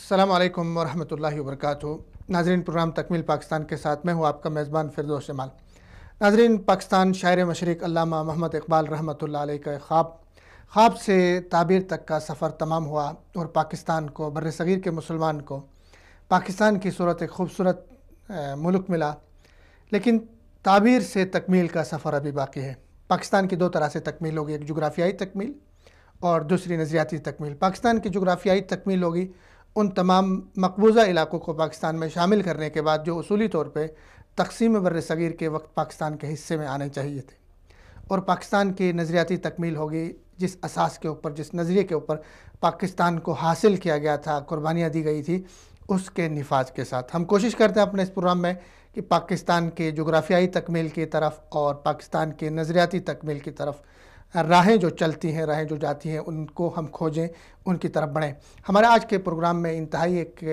السلام علیکم ورحمۃ اللہ وبرکاتہ۔ ناظرین، پروگرام تکمیل پاکستان کے ساتھ میں ہوں آپ کا میزبان فردوس جمال۔ ناظرین، پاکستان شاعر مشرق علامہ محمد اقبال رحمۃ اللہ علیہ کا خواب سے تعبیر تک کا سفر تمام ہوا اور پاکستان کو، بر صغیر کے مسلمان کو پاکستان کی صورت ایک خوبصورت ملک ملا، لیکن تعبیر سے تکمیل کا سفر ابھی باقی ہے۔ پاکستان کی دو طرح سے تکمیل ہوگی، ایک جغرافیائی تکمیل اور دوسری نظریاتی تکمیل۔ پاکستان کی جغرافیائی تکمیل ہوگی ان تمام مقبوضہ علاقوں کو پاکستان میں شامل کرنے کے بعد جو اصولی طور پہ تقسیم بر صغیر کے وقت پاکستان کے حصے میں آنے چاہیے تھے، اور پاکستان کی نظریاتی تکمیل ہوگی جس اساس کے اوپر، جس نظریے کے اوپر پاکستان کو حاصل کیا گیا تھا، قربانیاں دی گئی تھی، اس کے نفاذ کے ساتھ۔ ہم کوشش کرتے ہیں اپنے اس پروگرام میں کہ پاکستان کے جغرافیائی تکمیل کی طرف اور پاکستان کے نظریاتی تکمیل کی طرف راہیں جو چلتی ہیں، راہیں جو جاتی ہیں، ان کو ہم کھوجیں، ان کی طرف بڑھیں۔ ہمارے آج کے پروگرام میں انتہائی ایک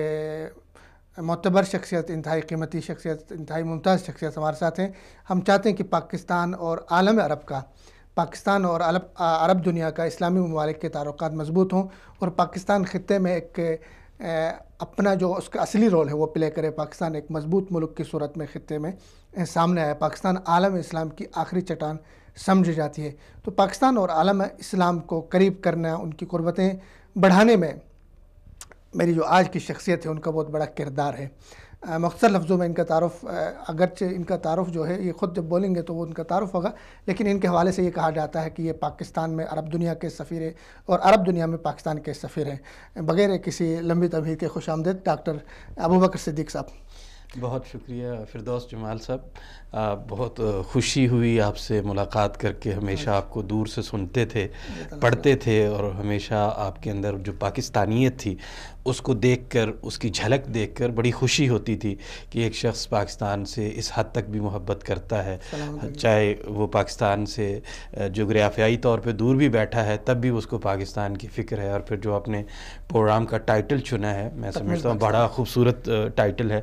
معتبر شخصیت، انتہائی قیمتی شخصیت، انتہائی ممتاز شخصیت ہمارے ساتھ ہیں۔ ہم چاہتے ہیں کہ پاکستان اور عالم عرب کا، پاکستان اور عرب دنیا کا، اسلامی ممالک کے تعلقات مضبوط ہوں اور پاکستان خطے میں ایک اپنا جو اس کا اصلی رول ہے وہ پلے کرے۔ پاکستان ایک مضبوط ملک کی صورت میں خطے میں سامنے آیا۔ پاکستان عالم اسلام کی آخری چٹان سمجھی جاتی ہے، تو پاکستان اور عالم اسلام کو قریب کرنا، ان کی قربتیں بڑھانے میں میری جو آج کی شخصیت ہے ان کا بہت بڑا کردار ہے۔ مختصر لفظوں میں ان کا تعارف، اگرچہ ان کا تعارف جو ہے یہ خود جب بولیں گے تو وہ ان کا تعارف ہوگا، لیکن ان کے حوالے سے یہ کہا جاتا ہے کہ یہ پاکستان میں عرب دنیا کے سفیر ہیں اور عرب دنیا میں پاکستان کے سفیر ہیں۔ بغیر کسی لمبی تمہید کے خوش آمدید ڈاکٹر ابوبکر صدیق صاحب۔ بہت شکریہ فردوس جمال صاحب، بہت خوشی ہوئی آپ سے ملاقات کر کے۔ ہمیشہ آپ کو دور سے سنتے تھے، پڑھتے تھے، اور ہمیشہ آپ کے اندر جو پاکستانیت تھی اس کو دیکھ کر، اس کی جھلک دیکھ کر بڑی خوشی ہوتی تھی کہ ایک شخص پاکستان سے اس حد تک بھی محبت کرتا ہے، چاہے وہ پاکستان سے جغرافیائی طور پہ دور بھی بیٹھا ہے تب بھی اس کو پاکستان کی فکر ہے۔ اور پھر جو آپ نے پروگرام کا ٹائٹل چنا ہے، میں سمجھتا ہوں بڑا خوبصورت ٹائٹل ہے۔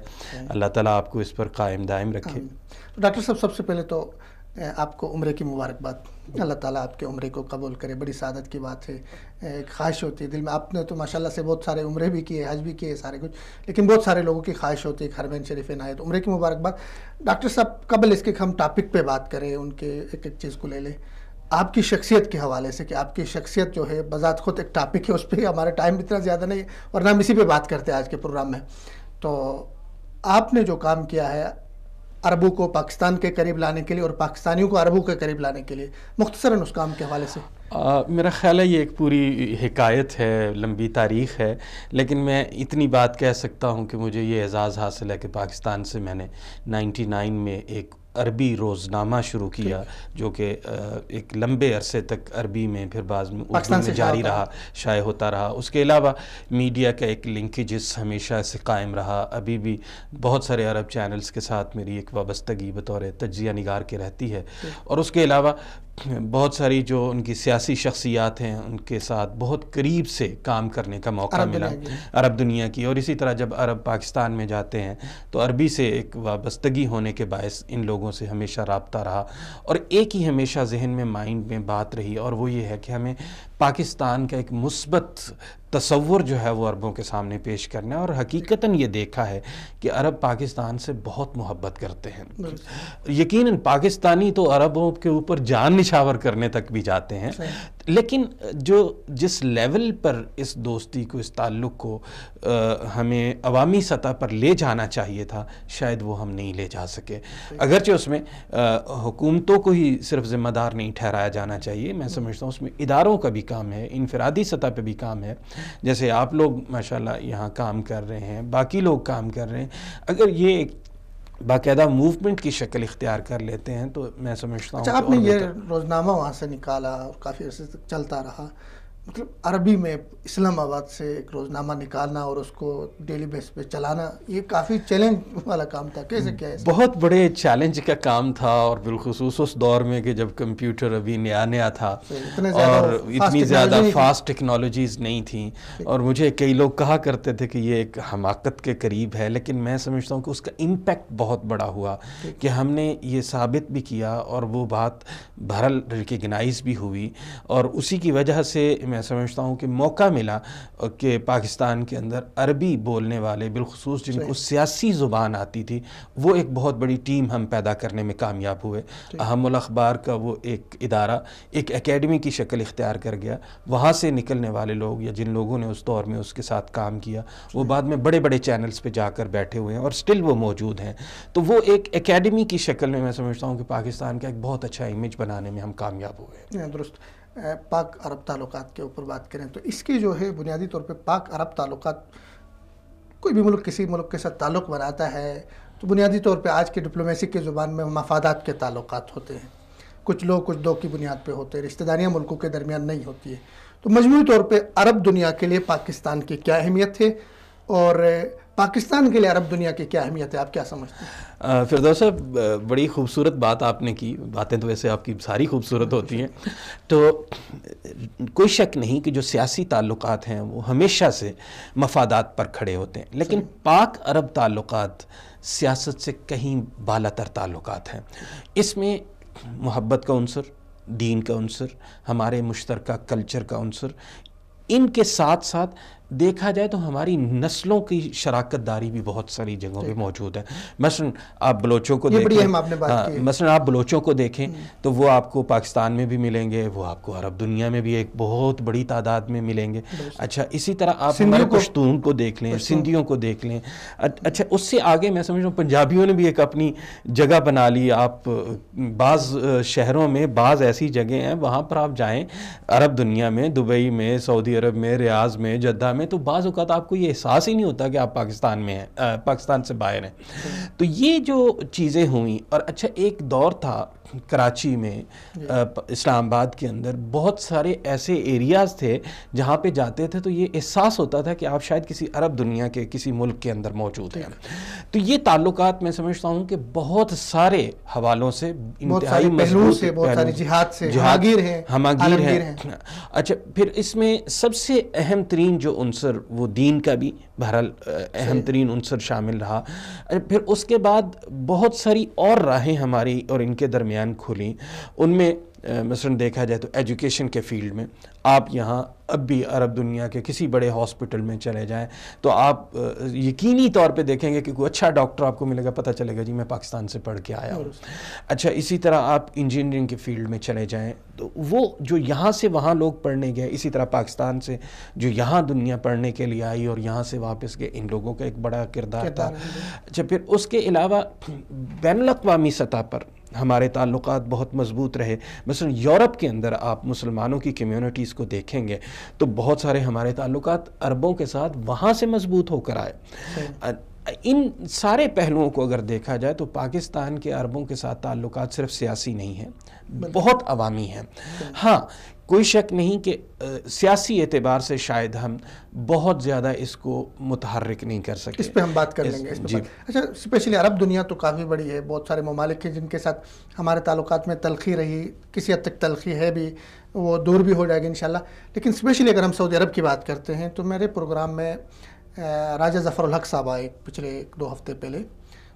اللہ تعالیٰ آپ کو اس پر قائم دائم رکھے۔ ڈاکٹر صاحب، سب سے پہلے تو آپ کو عمرے کی مبارکباد۔ اللہ تعالیٰ آپ کے عمرے کو قبول کرے، بڑی سعادت کی بات ہے۔ ایک خواہش ہوتی ہے دل میں، آپ نے تو ماشاءاللہ سے بہت سارے عمرے بھی کیے، حج بھی کیے، سارے کچھ، لیکن بہت سارے لوگوں کی خواہش ہوتی ہے کہ حرمین شریفین آئے، تو عمرے کی مبارکباد۔ ڈاکٹر صاحب، قبل اس کے ہم ٹاپک پہ بات کریں، ان کے ایک ایک چیز کو لے لیں، آپ کی شخصیت کے حوالے سے، کہ آپ کی شخصیت جو ہے بذات خود ایک ٹاپک ہے، اس پہ ہمارا ٹائم اتنا زیادہ نہیں ہے اور نہ ہم اسی پہ بات کرتے ہیں آج کے پروگرام میں۔ تو آپ نے جو کام کیا ہے عربوں کو پاکستان کے قریب لانے کے لیے اور پاکستانیوں کو عربوں کے قریب لانے کے لیے، مختصراً اس کام کے حوالے سے۔ میرا خیال ہے یہ ایک پوری حکایت ہے، لمبی تاریخ ہے، لیکن میں اتنی بات کہہ سکتا ہوں کہ مجھے یہ اعزاز حاصل ہے کہ پاکستان سے میں نے 99 میں ایک عربی روزنامہ شروع کیا، جو کہ ایک لمبے عرصے تک عربی میں، پھر بعض میں اردو میں جاری رہا، شائع ہوتا رہا۔ اس کے علاوہ میڈیا کا ایک لنکیجز ہمیشہ سے قائم رہا۔ ابھی بھی بہت سارے عرب چینلز کے ساتھ میری ایک وابستگی بطور تجزیہ نگار کے رہتی ہے، اور اس کے علاوہ بہت ساری جو ان کی سیاسی شخصیات ہیں ان کے ساتھ بہت قریب سے کام کرنے کا موقع ملا عرب دنیا کی۔ اور اسی طرح جب عرب پاکستان میں جاتے ہیں تو عربی سے ایک وابستگی ہونے کے باعث ان لوگوں سے ہمیشہ رابطہ رہا، اور ایک ہی ہمیشہ ذہن میں، مائنڈ میں بات رہی، اور وہ یہ ہے کہ ہمیں پاکستان کا ایک مثبت تصور جو ہے وہ عربوں کے سامنے پیش کرنا ہے۔ اور حقیقتاً یہ دیکھا ہے کہ عرب پاکستان سے بہت محبت کرتے ہیں، یقیناً پاکستانی تو عربوں کے اوپر جان نچھاور کرنے تک بھی جاتے ہیں، لیکن جس لیول پر اس دوستی کو، اس تعلق کو ہمیں عوامی سطح پر لے جانا چاہیے تھا، شاید وہ ہم نہیں لے جا سکے۔ اگرچہ اس میں حکومتوں کو ہی صرف ذمہ دار نہیں ٹھہرایا جانا چاہیے، میں سمجھتا ہوں اس میں اداروں کا بھی کام ہے، انفرادی سطح پہ بھی کام ہے، جیسے آپ لوگ ماشاءاللہ یہاں کام کر رہے ہیں، باقی لوگ کام کر رہے ہیں۔ اگر یہ ایک باقاعدہ موومنٹ کی شکل اختیار کر لیتے ہیں تو میں سمجھتا ہوں۔ اچھا، آپ نے یہ روزنامہ وہاں سے نکالا اور کافی عرصے تک چلتا رہا، مطلب عربی میں اسلام آباد سے ایک روزنامہ نکالنا اور اس کو ڈیلی بیس پہ چلانا، یہ کافی چیلنج والا کام تھا، کیسے کیا ہے؟ بہت بڑے چیلنج کا کام تھا، اور بالخصوص اس دور میں کہ جب کمپیوٹر ابھی نیا تھا اور اتنی زیادہ فاسٹ ٹیکنالوجیز نہیں تھیں، اور مجھے کئی لوگ کہا کرتے تھے کہ یہ ایک حماقت کے قریب ہے، لیکن میں سمجھتا ہوں کہ اس کا امپیکٹ بہت بڑا ہوا کہ ہم نے یہ ثابت بھی کیا، اور وہ بات بہرحال ریکگنائز بھی ہوئی، اور اسی کی وجہ سے میں سمجھتا ہوں کہ موقع ملا کہ پاکستان کے اندر عربی بولنے والے بالخصوص جن کو سیاسی زبان آتی تھی وہ ایک بہت بڑی ٹیم ہم پیدا کرنے میں کامیاب ہوئے. اہم الاخبار کا وہ ایک ادارہ ایک اکیڈمی کی شکل اختیار کر گیا. وہاں سے نکلنے والے لوگ یا جن لوگوں نے اس دور میں اس کے ساتھ کام کیا وہ بعد میں بڑے بڑے چینلز پہ جا کر بیٹھے ہوئے ہیں اور سٹل وہ موجود ہیں. تو وہ ایک اکیڈمی کی شکل میں سمجھتا ہوں کہ پاکستان کا ایک بہت اچھا امیج بنانے میں ہم کامیاب ہوئے. درست. پاک عرب تعلقات کے اوپر بات کریں تو اس کی جو ہے بنیادی طور پہ پاک عرب تعلقات، کوئی بھی ملک کسی ملک کے ساتھ تعلق بناتا ہے تو بنیادی طور پہ آج کی ڈپلومیسی کی زبان میں مفادات کے تعلقات ہوتے ہیں. کچھ لوگ کچھ دو کی بنیاد پہ ہوتے ہیں، رشتہ داریاں ملکوں کے درمیان نہیں ہوتی ہے. تو مجموعی طور پہ عرب دنیا کے لیے پاکستان کی کیا اہمیت ہے اور پاکستان کے لیے عرب دنیا کی کیا اہمیت ہے، آپ کیا سمجھتے ہیں؟ فردوس صاحب بڑی خوبصورت بات آپ نے کی. باتیں تو ویسے آپ کی ساری خوبصورت ہوتی ہیں. تو کوئی شک نہیں کہ جو سیاسی تعلقات ہیں وہ ہمیشہ سے مفادات پر کھڑے ہوتے ہیں، لیکن پاک عرب تعلقات سیاست سے کہیں بالا تر تعلقات ہیں. اس میں محبت کا عنصر، دین کا عنصر، ہمارے مشترکہ کلچر کا عنصر، ان کے ساتھ ساتھ دیکھا جائے تو ہماری نسلوں کی شراکت داری بھی بہت ساری جگہوں پہ موجود ہے. مثلا آپ بلوچوں کو دیکھیں، مثلا آپ بلوچوں کو دیکھیں تو وہ آپ کو پاکستان میں بھی ملیں گے، وہ آپ کو عرب دنیا میں بھی ایک بہت بڑی تعداد میں ملیں گے. اچھا اسی طرح آپ ہمارے پشتون کو دیکھ لیں، سندھیوں کو دیکھ لیں. اچھا اس سے آگے میں سمجھ رہا ہوں پنجابیوں نے بھی ایک اپنی جگہ بنا لی. آپ بعض شہروں میں بعض ایسی جگہیں ہیں وہاں پر آپ جائیں عرب دنیا میں، دبئی میں، سعودی عرب میں، ریاض میں، جدہ میں، تو بعض اوقات آپ کو یہ احساس ہی نہیں ہوتا کہ آپ پاکستان میں ہیں، پاکستان سے باہر ہیں. تو یہ جو چیزیں ہوئیں. اور اچھا ایک دور تھا کراچی میں، اسلام آباد کے اندر بہت سارے ایسے ایریاز تھے جہاں پہ جاتے تھے تو یہ احساس ہوتا تھا کہ آپ شاید کسی عرب دنیا کے کسی ملک کے اندر موجود ہیں. تو یہ تعلقات میں سمجھتا ہوں کہ بہت سارے حوالوں سے انتہائی مضبوط، بہت ساری جہاد سے ہماگیر ہیں. اچھا پھر اس میں سب سے اہم ترین جو عنصر وہ دین کا بھی بہرحال اہم ترین عنصر شامل رہا. پھر اس کے بعد بہت ساری اور راہیں ہماری اور ان کے درمیان کھلیں. ان میں مثلا دیکھا جائے تو ایجوکیشن کے فیلڈ میں آپ یہاں اب بھی عرب دنیا کے کسی بڑے ہاسپٹل میں چلے جائیں تو آپ یقینی طور پہ دیکھیں گے کہ کوئی اچھا ڈاکٹر آپ کو ملے گا، پتہ چلے گا جی میں پاکستان سے پڑھ کے آیا ہوں. اچھا اسی طرح آپ انجینئرنگ کے فیلڈ میں چلے جائیں تو وہ جو یہاں سے وہاں لوگ پڑھنے گئے، اسی طرح پاکستان سے جو یہاں دنیا پڑھنے کے لیے آئی اور یہاں سے واپس گئے، ان لوگوں کا ایک بڑا کردار تھا. اچھا پھر اس کے علاوہ بین الاقوامی سطح پر ہمارے تعلقات بہت مضبوط رہے. مثلا یورپ کے اندر آپ مسلمانوں کی کمیونٹیز کو دیکھیں گے تو بہت سارے ہمارے تعلقات عربوں کے ساتھ وہاں سے مضبوط ہو کر آئے. ان سارے پہلوؤں کو اگر دیکھا جائے تو پاکستان کے عربوں کے ساتھ تعلقات صرف سیاسی نہیں ہیں، بہت عوامی ہیں. ہاں کوئی شک نہیں کہ سیاسی اعتبار سے شاید ہم بہت زیادہ اس کو متحرک نہیں کر سکے. اس پہ ہم بات کر لیں گے. جی. اچھا اسپیشلی عرب دنیا تو کافی بڑی ہے، بہت سارے ممالک ہیں جن کے ساتھ ہمارے تعلقات میں تلخی رہی، کسی حد تک تلخی ہے بھی، وہ دور بھی ہو جائے گی انشاءاللہ. لیکن اسپیشلی اگر ہم سعودی عرب کی بات کرتے ہیں تو میرے پروگرام میں راجہ ظفر الحق صاحب آئے پچھلے 2 ہفتے پہلے،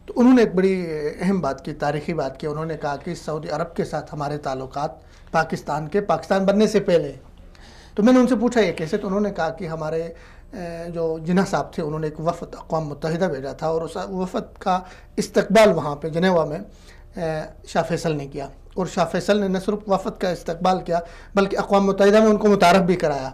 تو انہوں نے ایک بڑی اہم بات کی، تاریخی بات کی. انہوں نے کہا کہ سعودی عرب کے ساتھ ہمارے تعلقات پاکستان بننے سے پہلے. تو میں نے ان سے پوچھا یہ کیسے، تو انہوں نے کہا کہ ہمارے جو جناح صاحب تھے انہوں نے ایک وفد اقوام متحدہ بھیجا تھا اور اس وفد کا استقبال وہاں پہ جنیوا میں شاہ فیصل نے کیا. اور شاہ فیصل نے نہ صرف وفد کا استقبال کیا بلکہ اقوام متحدہ میں ان کو متعارف بھی کرایا،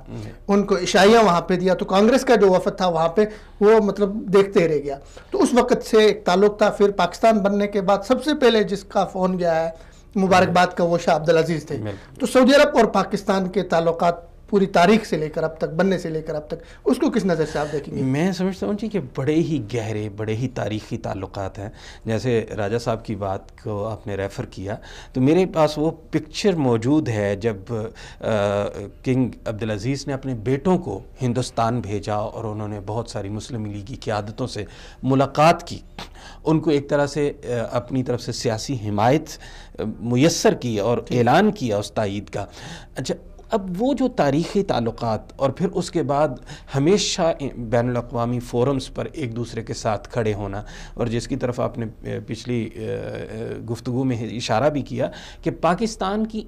ان کو عشائیہ وہاں پہ دیا. تو کانگریس کا جو وفد تھا وہاں پہ وہ مطلب دیکھتے رہ گیا. تو اس وقت سے ایک تعلق تھا. پھر پاکستان بننے کے بعد سب سے پہلے جس کا فون گیا ہے مبارکباد کا وہ شاہ عبدالعزیز تھے. تو سعودی عرب اور پاکستان کے تعلقات پوری تاریخ سے لے کر اب تک، بننے سے لے کر اب تک، اس کو کس نظر سے آپ دیکھیں گے؟ میں سمجھتا ہوں جی کہ بڑے ہی گہرے، بڑے ہی تاریخی تعلقات ہیں. جیسے راجہ صاحب کی بات کو آپ نے ریفر کیا تو میرے پاس وہ پکچر موجود ہے جب کنگ عبدالعزیز نے اپنے بیٹوں کو ہندوستان بھیجا اور انہوں نے بہت ساری مسلم لیگی قیادتوں سے ملاقات کی، ان کو ایک طرح سے اپنی طرف سے سیاسی حمایت میسر کی اور اعلان کیا اس تائید کا. اچھا اب وہ جو تاریخی تعلقات اور پھر اس کے بعد ہمیشہ بین الاقوامی فورمز پر ایک دوسرے کے ساتھ کھڑے ہونا، اور جس کی طرف آپ نے پچھلی گفتگو میں اشارہ بھی کیا کہ پاکستان کی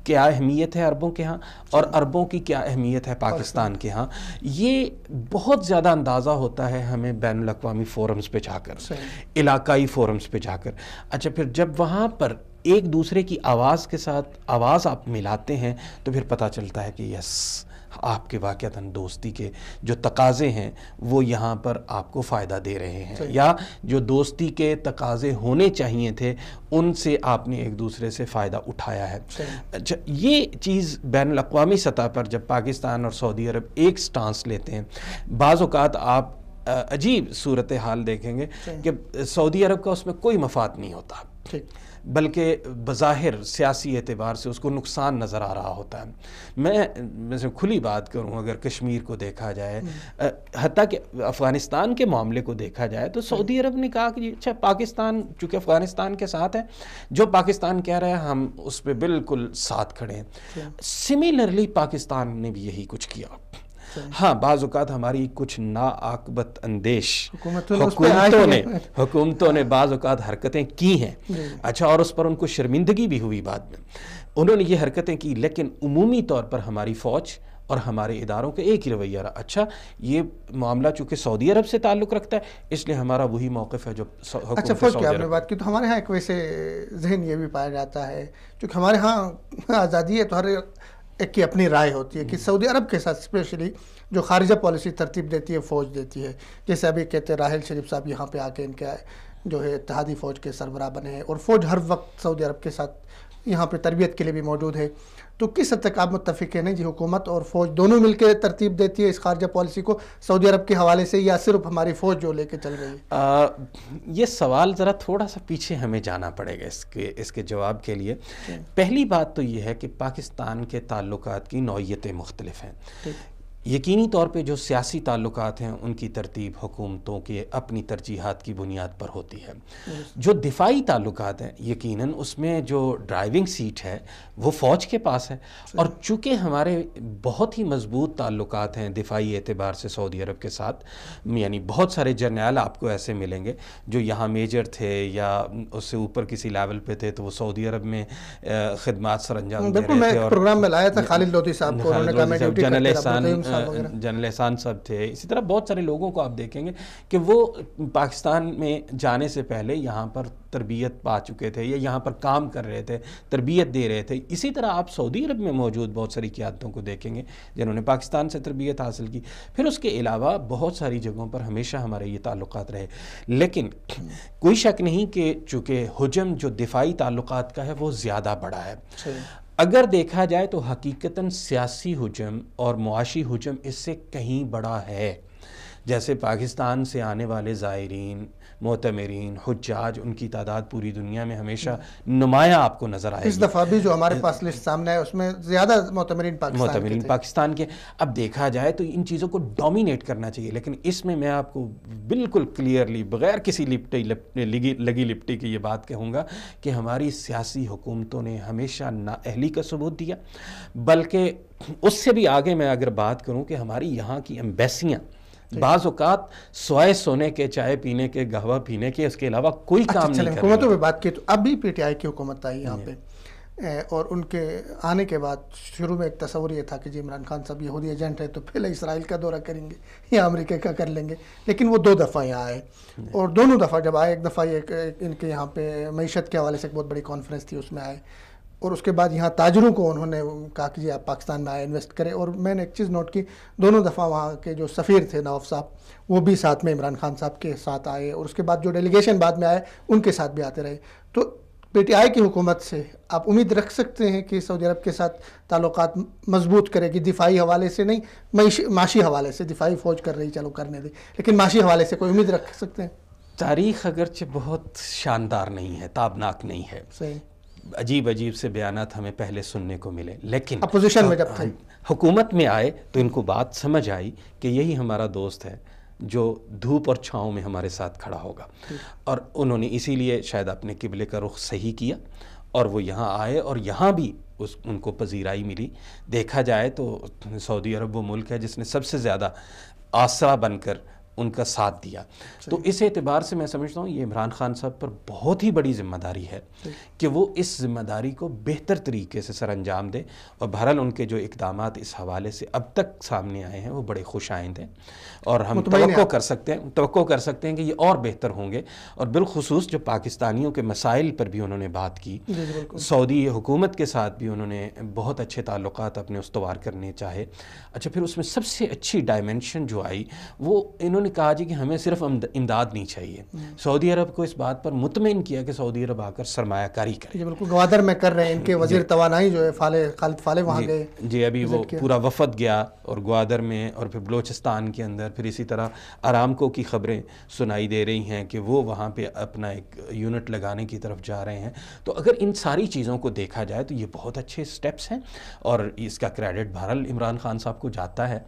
کیا اہمیت ہے عربوں کے ہاں اور عربوں کی کیا اہمیت ہے پاکستان کے ہاں، یہ بہت زیادہ اندازہ ہوتا ہے ہمیں بین الاقوامی فورمز پہ جا کر، علاقائی فورمز پہ جا کر۔ اچھا پھر جب وہاں پر ایک دوسرے کی آواز کے ساتھ آواز آپ ملاتے ہیں تو پھر پتہ چلتا ہے کہ یس، آپ کے واقعتاً دوستی کے جو تقاضے ہیں وہ یہاں پر آپ کو فائدہ دے رہے ہیں، یا جو دوستی کے تقاضے ہونے چاہیے تھے ان سے آپ نے ایک دوسرے سے فائدہ اٹھایا ہے۔ اچھا یہ چیز بین الاقوامی سطح پر جب پاکستان اور سعودی عرب ایک سٹانس لیتے ہیں، بعض اوقات آپ عجیب صورتحال دیکھیں گے کہ سعودی عرب کا اس میں کوئی مفاد نہیں ہوتا، بلکہ بظاہر سیاسی اعتبار سے اس کو نقصان نظر آ رہا ہوتا ہے۔ میں سے کھلی بات کروں، اگر کشمیر کو دیکھا جائے، حتیٰ کہ افغانستان کے معاملے کو دیکھا جائے، تو سعودی عرب نے کہا کہ اچھا پاکستان چونکہ افغانستان کے ساتھ ہے، جو پاکستان کہہ رہا ہے ہم اس پہ بالکل ساتھ کھڑے ہیں۔ سملرلی پاکستان نے بھی یہی کچھ کیا۔ ہاں بعض اوقات ہماری کچھ ناعاقبت اندیش حکومتوں نے بعض اوقات حرکتیں کی ہیں، اچھا، اور اس پر ان کو شرمندگی بھی ہوئی بعد میں، انہوں نے یہ حرکتیں کی، لیکن عمومی طور پر ہماری فوج اور ہمارے اداروں کے ایک ہی رویہ رہا۔ اچھا یہ معاملہ چونکہ سعودی عرب سے تعلق رکھتا ہے اس لیے ہمارا وہی موقف ہے جو اچھا فوج کی آپ نے بات کی تو ہمارے ہاں ایک ویسے ذہن یہ بھی پایا جاتا ہے، چونکہ ہمارے ہاں آزادی ہے تو ہر ایک کی اپنی رائے ہوتی ہے کہ سعودی عرب کے ساتھ اسپیشلی جو خارجہ پالیسی ترتیب دیتی ہے فوج دیتی ہے، جیسے ابھی کہتے ہیں راحل شریف صاحب یہاں پہ آ کے ان کا جو ہے اتحادی فوج کے سربراہ بنے ہیں اور فوج ہر وقت سعودی عرب کے ساتھ یہاں پہ تربیت کے لیے بھی موجود ہے، تو کس حد تک آپ متفق ہیں جی حکومت اور فوج دونوں مل کے ترتیب دیتی ہے اس خارجہ پالیسی کو سعودی عرب کے حوالے سے، یا صرف ہماری فوج جو لے کے چل رہی ہے؟ یہ سوال ذرا تھوڑا سا پیچھے ہمیں جانا پڑے گا اس کے جواب کے لیے۔ پہلی بات تو یہ ہے کہ پاکستان کے تعلقات کی نوعیتیں مختلف ہیں۔ یقینی طور پہ جو سیاسی تعلقات ہیں ان کی ترتیب حکومتوں کے اپنی ترجیحات کی بنیاد پر ہوتی ہے۔ جو دفاعی تعلقات ہیں یقیناً اس میں جو ڈرائیونگ سیٹ ہے وہ فوج کے پاس ہے، اور چونکہ ہمارے بہت ہی مضبوط تعلقات ہیں دفاعی اعتبار سے سعودی عرب کے ساتھ، یعنی بہت سارے جرنیل آپ کو ایسے ملیں گے جو یہاں میجر تھے یا اس سے اوپر کسی لیول پہ تھے تو وہ سعودی عرب میں خدمات سر انجام دے رہے تھے۔ اور پروگرام میں لایا تھا خالد لودھی صاحب کو، انہوں نے کہا میں ڈیوٹی جنرل احسان صاحب تھے، اسی طرح بہت سارے لوگوں کو آپ دیکھیں گے کہ وہ پاکستان میں جانے سے پہلے یہاں پر تربیت پا چکے تھے یا یہاں پر کام کر رہے تھے، تربیت دے رہے تھے۔ اسی طرح آپ سعودی عرب میں موجود بہت ساری قیادتوں کو دیکھیں گے جنہوں نے پاکستان سے تربیت حاصل کی۔ پھر اس کے علاوہ بہت ساری جگہوں پر ہمیشہ ہمارے یہ تعلقات رہے، لیکن کوئی شک نہیں کہ چونکہ حجم جو دفاعی تعلقات کا ہے وہ زیادہ بڑا ہے۔ اگر دیکھا جائے تو حقیقتاً سیاسی حجم اور معاشی حجم اس سے کہیں بڑا ہے۔ جیسے پاکستان سے آنے والے زائرین، معتمرین، حجاج، ان کی تعداد پوری دنیا میں ہمیشہ نمایاں آپ کو نظر آئے گی۔ اس دفعہ بھی جو ہمارے پاس لسٹ سامنے ہے اس میں زیادہ معتمرین پاکستان کے۔ اب دیکھا جائے تو ان چیزوں کو ڈومینیٹ کرنا چاہیے، لیکن اس میں آپ کو بالکل کلیئرلی بغیر کسی لگی لپٹی کی یہ بات کہوں گا کہ ہماری سیاسی حکومتوں نے ہمیشہ نااہلی کا ثبوت دیا، بلکہ اس سے بھی آگے میں اگر بات کروں کہ ہماری یہاں کی ایمبیسیاں بعض اوقات سوائے سونے کے، چائے پینے کے، قہوہ پینے کے، اس کے علاوہ کوئی کام نہیں کر رہی۔ حکومتوں پہ بات کی تو اب بھی پی ٹی آئی کی حکومت آئی یہاں پہ، اور ان کے آنے کے بعد شروع میں ایک تصور یہ تھا کہ جی عمران خان صاحب یہودی ایجنٹ ہے تو پہلے اسرائیل کا دورہ کریں گے یا امریکہ کا کر لیں گے، لیکن وہ 2 دفعہ یہاں آئے، اور دونوں دفعہ جب آئے، ایک دفعہ ان کے یہاں پہ معیشت کے حوالے سے ایک بہت بڑی کانفرنس تھی اس میں آئے، اور اس کے بعد یہاں تاجروں کو انہوں نے کہا کہ جی آپ پاکستان میں آئے انویسٹ کریں، اور میں نے ایک چیز نوٹ کی، دونوں دفعہ وہاں کے جو سفیر تھے نواف صاحب وہ بھی ساتھ میں عمران خان صاحب کے ساتھ آئے، اور اس کے بعد جو ڈیلیگیشن بعد میں آئے ان کے ساتھ بھی آتے رہے۔ تو پی ٹی آئی کی حکومت سے آپ امید رکھ سکتے ہیں کہ سعودی عرب کے ساتھ تعلقات مضبوط کرے گی، دفاعی حوالے سے نہیں، معاشی حوالے سے؟ دفاعی فوج کر رہی، چلو کرنے دے، لیکن معاشی حوالے سے کوئی امید رکھ سکتے ہیں؟ تاریخ اگرچہ بہت شاندار نہیں ہے، تابناک نہیں ہے، صحیح، عجیب سے بیانات ہمیں پہلے سننے کو ملے، لیکن اپوزیشن میں جب تھے، حکومت میں آئے تو ان کو بات سمجھ آئی کہ یہی ہمارا دوست ہے جو دھوپ اور چھاؤں میں ہمارے ساتھ کھڑا ہوگا، اور انہوں نے اسی لیے شاید اپنے قبلے کا رخ صحیح کیا اور وہ یہاں آئے، اور یہاں بھی ان کو پذیرائی ملی۔ دیکھا جائے تو سعودی عرب وہ ملک ہے جس نے سب سے زیادہ آسرا بن کر ان کا ساتھ دیا. تو اس اعتبار سے میں سمجھتا ہوں یہ عمران خان صاحب پر بہت ہی بڑی ذمہ داری ہے کہ وہ اس ذمہ داری کو بہتر طریقے سے سر انجام دے. اور بہرحال ان کے جو اقدامات اس حوالے سے اب تک سامنے آئے ہیں وہ بڑے خوش آئند ہیں اور ہم توقع کر سکتے ہیں کہ یہ اور بہتر ہوں گے. اور بالخصوص جو پاکستانیوں کے مسائل پر بھی انہوں نے بات کی, سعودی حکومت کے ساتھ بھی انہوں نے بہت اچھے تعلقات اپنے استوار کرنے چاہے. اچھا, پھر اس میں سب سے اچھی ڈائمنشن جو آئی وہ انہوں نے کہا جی کہ ہمیں صرف امداد نہیں چاہیے. سعودی عرب کو اس بات پر مطمئن کیا کہ سعودی عرب آ کر سرمایہ کاری کرے. بالکل گوادر میں کر رہے ہیں, ان کے وزیر توانائی جو ہے خالد فالح وہاں گئے. جی ابھی وہ پورا وفد گیا اور گوادر میں اور پھر بلوچستان کے اندر, پھر اسی طرح ارامکو کی خبریں سنائی دے رہی ہیں کہ وہ وہاں پہ اپنا ایک یونٹ لگانے کی طرف جا رہے ہیں. تو اگر ان ساری چیزوں کو دیکھا جائے تو یہ بہت اچھے سٹیپس ہیں اور اس کا کریڈٹ بہرحال عمران خان صاحب کو جاتا ہے.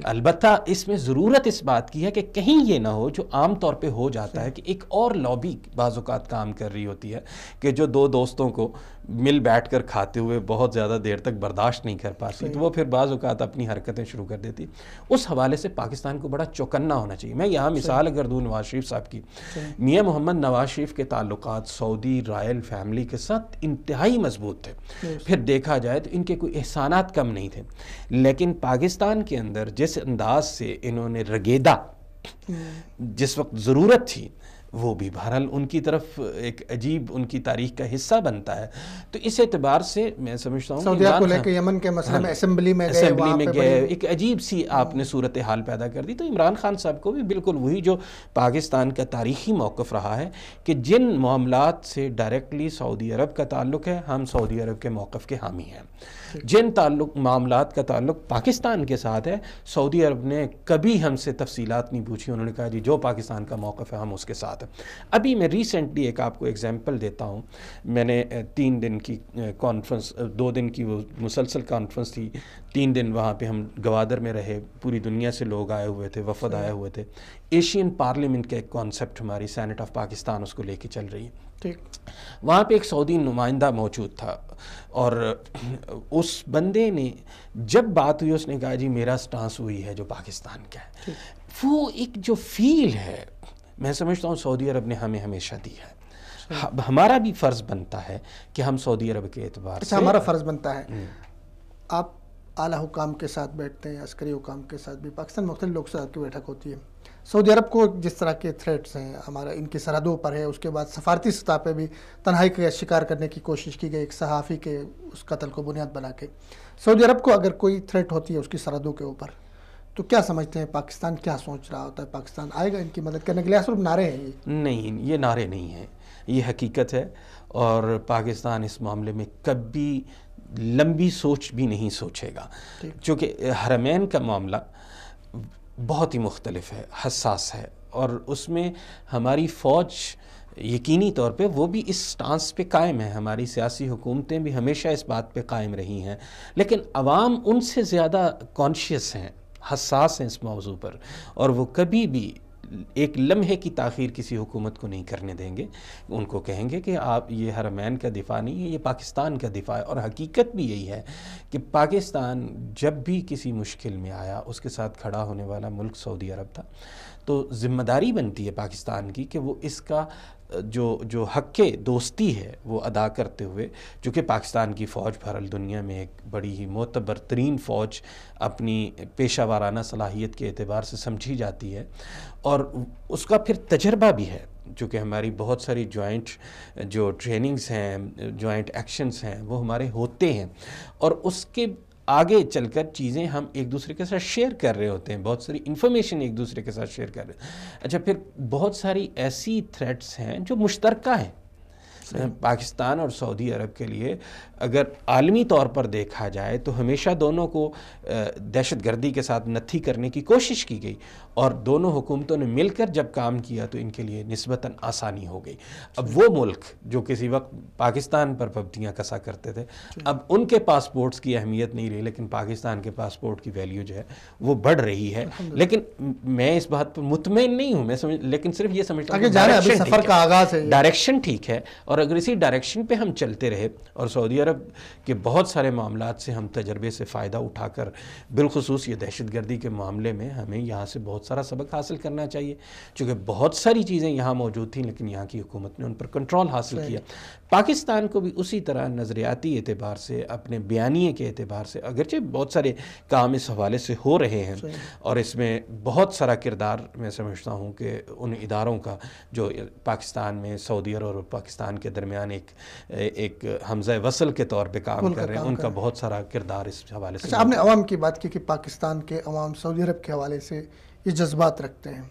البتہ اس میں ضرورت اس بات کی ہے کہ کہیں یہ نہ ہو جو عام طور پہ ہو جاتا ہے کہ ایک اور لابی بعض اوقات کام کر رہی ہوتی ہے کہ جو دو دوستوں کو مل بیٹھ کر کھاتے ہوئے بہت زیادہ دیر تک برداشت نہیں کر پاتی تو وہ پھر بعض اوقات اپنی حرکتیں شروع کر دیتی. اس حوالے سے پاکستان کو بڑا چوکنا ہونا چاہیے. میں یہاں مثال اگر دوں نواز شریف صاحب کی, میاں محمد نواز شریف کے تعلقات سعودی رائل فیملی کے ساتھ انتہائی مضبوط تھے. پھر دیکھا جائے تو ان کے کوئی احسانات کم نہیں تھے, لیکن پاکستان کے اندر جس انداز سے انہوں نے رگیدا جس وقت ضرورت تھی وہ بھی بہرحال ان کی طرف ایک عجیب ان کی تاریخ کا حصہ بنتا ہے. تو اس اعتبار سے میں سمجھتا ہوں سعودیہ کو لے کے یمن کے مسئلے میں اسمبلی میں گئے ایک عجیب سی آپ نے صورتحال پیدا کر دی. تو عمران خان صاحب کو بھی بالکل وہی جو پاکستان کا تاریخی موقف رہا ہے کہ جن معاملات سے ڈائریکٹلی سعودی عرب کا تعلق ہے ہم سعودی عرب کے موقف کے حامی ہیں. جن معاملات کا تعلق پاکستان کے ساتھ ہے سعودی عرب نے کبھی ہم سے تفصیلات نہیں پوچھی, انہوں نے کہا جی جو پاکستان کا موقف ہے ہم اس کے ساتھ ہیں. ابھی میں ریسنٹلی ایک آپ کو ایگزامپل دیتا ہوں, میں نے 3 دن کی کانفرنس, 2 دن کی وہ مسلسل کانفرنس تھی, 3 دن وہاں پہ ہم گوادر میں رہے, پوری دنیا سے لوگ آئے ہوئے تھے, وفد آئے ہوئے تھے. ایشین پارلیمنٹ کا ایک کانسیپٹ ہماری سینٹ آف پاکستان اس کو لے کے چل رہی ہے. وہاں پہ ایک سعودی نمائندہ موجود تھا اور اس بندے نے جب بات ہوئی اس نے کہا جی میرا سٹانس ہوئی ہے جو پاکستان کا ہے. وہ ایک جو فیل ہے میں سمجھتا ہوں سعودی عرب نے ہمیں ہمیشہ دی ہے. ہمارا بھی فرض بنتا ہے کہ ہم سعودی عرب کے اعتبار سے ہمارا فرض بنتا ہے. آپ اعلیٰ حکام کے ساتھ بیٹھتے ہیں, عسکری حکام کے ساتھ بھی, پاکستان مختلف لوگ سے آپ کی بیٹھک ہوتی ہے. سعودی عرب کو جس طرح کے تھریٹس ہیں ہمارا ان کی سرحدوں پر ہے, اس کے بعد سفارتی سطح پہ بھی تنہائی کا شکار کرنے کی کوشش کی گئی ایک صحافی کے اس قتل کو بنیاد بنا کے. سعودی عرب کو اگر کوئی تھریٹ ہوتی ہے اس کی سرحدوں کے اوپر تو کیا سمجھتے ہیں پاکستان کیا سوچ رہا ہوتا ہے؟ پاکستان آئے گا ان کی مدد کرنے کے لیے؟ صرف نعرے ہیں نہیں, یہ نعرے نہیں ہیں, یہ حقیقت ہے. اور پاکستان اس معاملے میں کبھی لمبی سوچ بھی نہیں سوچے گا, چونکہ حرمین کا معاملہ بہت ہی مختلف ہے, حساس ہے, اور اس میں ہماری فوج یقینی طور پہ وہ بھی اس سٹانس پہ قائم ہے. ہماری سیاسی حکومتیں بھی ہمیشہ اس بات پہ قائم رہی ہیں, لیکن عوام ان سے زیادہ کانشیس ہیں, حساس ہیں اس موضوع پر, اور وہ کبھی بھی ایک لمحے کی تاخیر کسی حکومت کو نہیں کرنے دیں گے. ان کو کہیں گے کہ آپ یہ حرمین کا دفاع نہیں ہے, یہ پاکستان کا دفاع ہے. اور حقیقت بھی یہی ہے کہ پاکستان جب بھی کسی مشکل میں آیا اس کے ساتھ کھڑا ہونے والا ملک سعودی عرب تھا. تو ذمہ داری بنتی ہے پاکستان کی کہ وہ اس کا جو حق دوستی ہے وہ ادا کرتے ہوئے, چونکہ پاکستان کی فوج بہرحال دنیا میں ایک بڑی ہی معتبر ترین فوج اپنی پیشہ ورانہ صلاحیت کے اعتبار سے سمجھی جاتی ہے, اور اس کا پھر تجربہ بھی ہے, چونکہ ہماری بہت ساری جوائنٹ جو ٹریننگز ہیں, جوائنٹ ایکشنز ہیں وہ ہمارے ہوتے ہیں, اور اس کے آگے چل کر چیزیں ہم ایک دوسرے کے ساتھ شیئر کر رہے ہوتے ہیں, بہت ساری انفارمیشن ایک دوسرے کے ساتھ شیئر کر رہے ہیں. اچھا, پھر بہت ساری ایسی تھریٹس ہیں جو مشترکہ ہیں پاکستان اور سعودی عرب کے لیے. اگر عالمی طور پر دیکھا جائے تو ہمیشہ دونوں کو دہشت گردی کے ساتھ نتھی کرنے کی کوشش کی گئی, اور دونوں حکومتوں نے مل کر جب کام کیا تو ان کے لیے نسبتاً آسانی ہو گئی. اب وہ ملک جو کسی وقت پاکستان پر پابندیاں کسا کرتے تھے, اب ان کے پاسپورٹس کی اہمیت نہیں رہی, لیکن پاکستان کے پاسپورٹ کی ویلیو جو ہے وہ بڑھ رہی ہے. لیکن میں اس بات پر مطمئن نہیں ہوں, لیکن صرف یہ سمجھتا ہوں سفر کا آغاز ہے, ڈائریکشن ٹھیک ہے, اور اگر اسی ڈائریکشن پہ ہم چلتے رہے اور سعودی عرب عرب کے بہت سارے معاملات سے ہم تجربے سے فائدہ اٹھا کر بالخصوص یہ دہشت گردی کے معاملے میں ہمیں یہاں سے بہت سارا سبق حاصل کرنا چاہیے، چونکہ بہت ساری چیزیں یہاں موجود تھیں لیکن یہاں کی حکومت نے ان پر کنٹرول حاصل کیا۔ پاکستان کو بھی اسی طرح نظریاتی اعتبار سے، اپنے بیانیے کے اعتبار سے، اگرچہ بہت سارے کام اس حوالے سے ہو رہے ہیں اور اس میں بہت سارا کردار میں سمجھتا ہوں کہ ان اداروں کا جو پاکستان میں سعودی عرب اور پاکستان کے درمیان ایک حمزہ وصل کے طور پہ کام کر رہے ہیں، ان کا بہت سارا کردار اس حوالے سے۔ آپ نے عوام کی بات کی کہ پاکستان کے عوام سعودی عرب کے حوالے سے یہ جذبات رکھتے ہیں،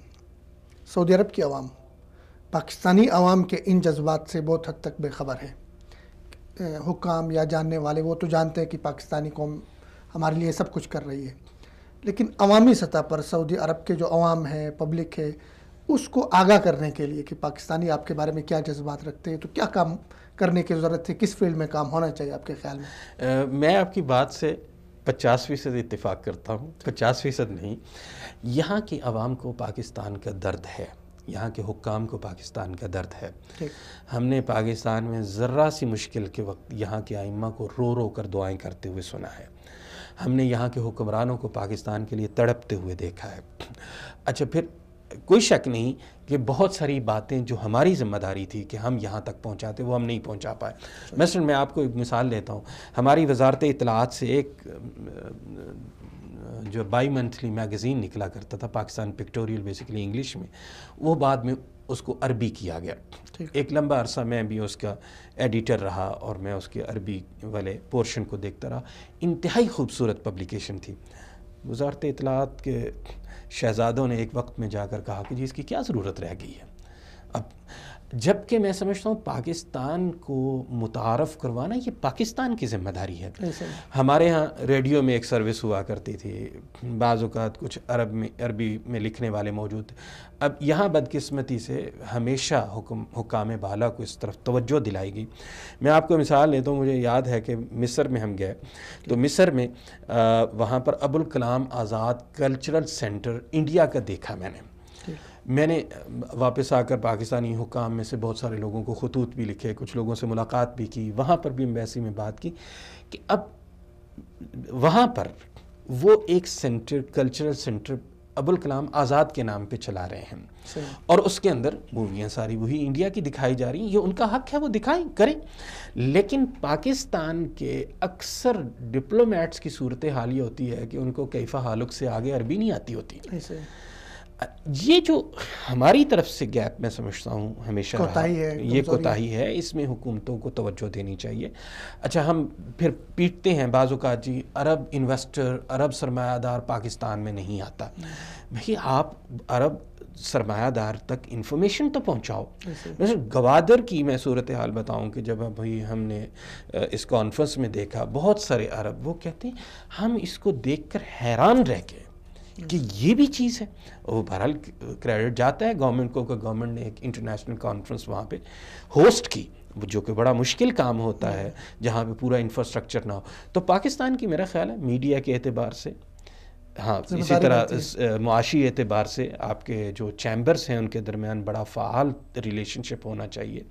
سعودی عرب کی عوام پاکستانی عوام کے ان جذبات سے بہت حد تک بے خبر ہے۔ حکام یا جاننے والے وہ تو جانتے ہیں کہ پاکستانی قوم ہمارے لیے سب کچھ کر رہی ہے، لیکن عوامی سطح پر سعودی عرب کے جو عوام ہے، پبلک ہے، اس کو آگاہ کرنے کے لیے کہ پاکستانی آپ کے بارے میں کیا جذبات رکھتے ہیں، تو کیا کام کرنے کی ضرورت ہے، کس فیلڈ میں کام ہونا چاہیے آپ کے خیال میں؟ میں آپ کی بات سے 50% اتفاق کرتا ہوں، 50% نہیں۔ یہاں کی عوام کو پاکستان کا درد ہے، یہاں کے حکام کو پاکستان کا درد ہے۔ ہم نے پاکستان میں ذرا سی مشکل کے وقت یہاں کے ائمہ کو رو رو کر دعائیں کرتے ہوئے سنا ہے، ہم نے یہاں کے حکمرانوں کو پاکستان کے لیے تڑپتے ہوئے دیکھا ہے۔ اچھا، پھر کوئی شک نہیں کہ بہت ساری باتیں جو ہماری ذمہ داری تھی کہ ہم یہاں تک پہنچاتے وہ ہم نہیں پہنچا پائے۔ مثلا میں آپ کو ایک مثال دیتا ہوں، ہماری وزارت اطلاعات سے ایک جو بائی منتھلی میگزین نکلا کرتا تھا پاکستان پکٹوریل، بیسیکلی انگلش میں، وہ بعد میں اس کو عربی کیا گیا۔ ایک لمبا عرصہ میں بھی اس کا ایڈیٹر رہا اور میں اس کے عربی والے پورشن کو دیکھتا رہا۔ انتہائی خوبصورت پبلیکیشن تھی۔ وزارت اطلاعات کے شہزادوں نے ایک وقت میں جا کر کہا کہ جی اس کی کیا ضرورت رہ گئی ہے اب، جبکہ میں سمجھتا ہوں پاکستان کو متعارف کروانا یہ پاکستان کی ذمہ داری ہے۔ ہمارے ہاں ریڈیو میں ایک سروس ہوا کرتی تھی، بعض اوقات کچھ عربی میں لکھنے والے موجود تھے۔ اب یہاں بدقسمتی سے ہمیشہ حکام بالا کو اس طرف توجہ دلائی گئی۔ میں آپ کو مثال دیتا ہوں، مجھے یاد ہے کہ مصر میں ہم گئے تو مصر میں وہاں پر Abul Kalam Azad cultural centre India کا دیکھا میں نے واپس آ کر پاکستانی حکام میں سے بہت سارے لوگوں کو خطوط بھی لکھے، کچھ لوگوں سے ملاقات بھی کی، وہاں پر بھی ایمبیسی میں بات کی کہ اب وہاں پر وہ ایک centre, cultural centre Abul Kalam Azad کے نام پہ چلا رہے ہیں اور اس کے اندر موویاں ساری وہی انڈیا کی دکھائی جا رہی ہیں۔ یہ ان کا حق ہے، وہ دکھائیں کریں، لیکن پاکستان کے اکثر ڈپلومیٹس کی صورتحال یہ ہوتی ہے کہ ان کو کیف حالک سے آگے عربی نہیں آتی ہوتی۔ یہ جو ہماری طرف سے گیپ میں سمجھتا ہوں ہمیشہ یہ کوتاہی ہے، اس میں حکومتوں کو توجہ دینی چاہیے۔ اچھا، ہم پھر پیٹتے ہیں بعض اوقات جی عرب انویسٹر، عرب سرمایہ دار پاکستان میں نہیں آتا۔ بھئی آپ عرب سرمایہ دار تک انفارمیشن تو پہنچاؤ۔ مثلا گوادر کی میں صورتحال بتاؤں کہ جب ابھی ہم نے اس کانفرنس میں دیکھا، بہت سارے عرب وہ کہتے ہیں ہم اس کو دیکھ کر حیران رہ گئے کہ یہ بھی چیز ہے۔ وہ بہرحال کریڈٹ جاتا ہے گورنمنٹ کو کہ گورنمنٹ نے ایک انٹرنیشنل کانفرنس وہاں پہ ہوسٹ کی، جو کہ بڑا مشکل کام ہوتا ہے جہاں پہ پورا انفراسٹرکچر نہ ہو۔ تو پاکستان کی میرا خیال ہے میڈیا کے اعتبار سے، ہاں اسی طرح معاشی اعتبار سے آپ کے جو چیمبرز ہیں ان کے درمیان بڑا فعال ریلیشن شپ ہونا چاہیے۔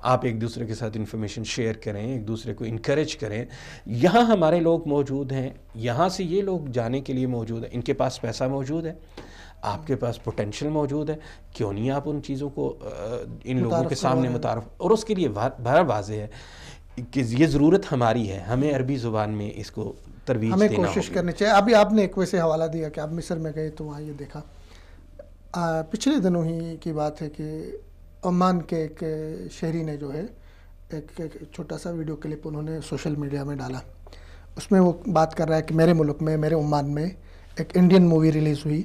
آپ ایک دوسرے کے ساتھ انفارمیشن شیئر کریں، ایک دوسرے کو انکریج کریں۔ یہاں ہمارے لوگ موجود ہیں، یہاں سے یہ لوگ جانے کے لیے موجود ہیں، ان کے پاس پیسہ موجود ہے، آپ کے پاس پوٹینشیل موجود ہے، کیوں نہیں آپ ان چیزوں کو ان لوگوں کے سامنے متعارف، اور اس کے لیے بڑا واضح ہے کہ یہ ضرورت ہماری ہے، ہمیں عربی زبان میں اس کو ترویج دینا ہوگی، ہمیں کوشش کرنی چاہیے۔ ابھی آپ نے ایک ویسے حوالہ دیا کہ آپ مصر میں گئے تو وہاں یہ دیکھا، پچھلے دنوں ہی کی بات ہے کہ عمان کے ایک شہری نے جو ہے ایک چھوٹا سا ویڈیو کلپ انہوں نے سوشل میڈیا میں ڈالا، اس میں وہ بات کر رہا ہے کہ میرے ملک میں، میرے عمان میں ایک انڈین مووی ریلیز ہوئی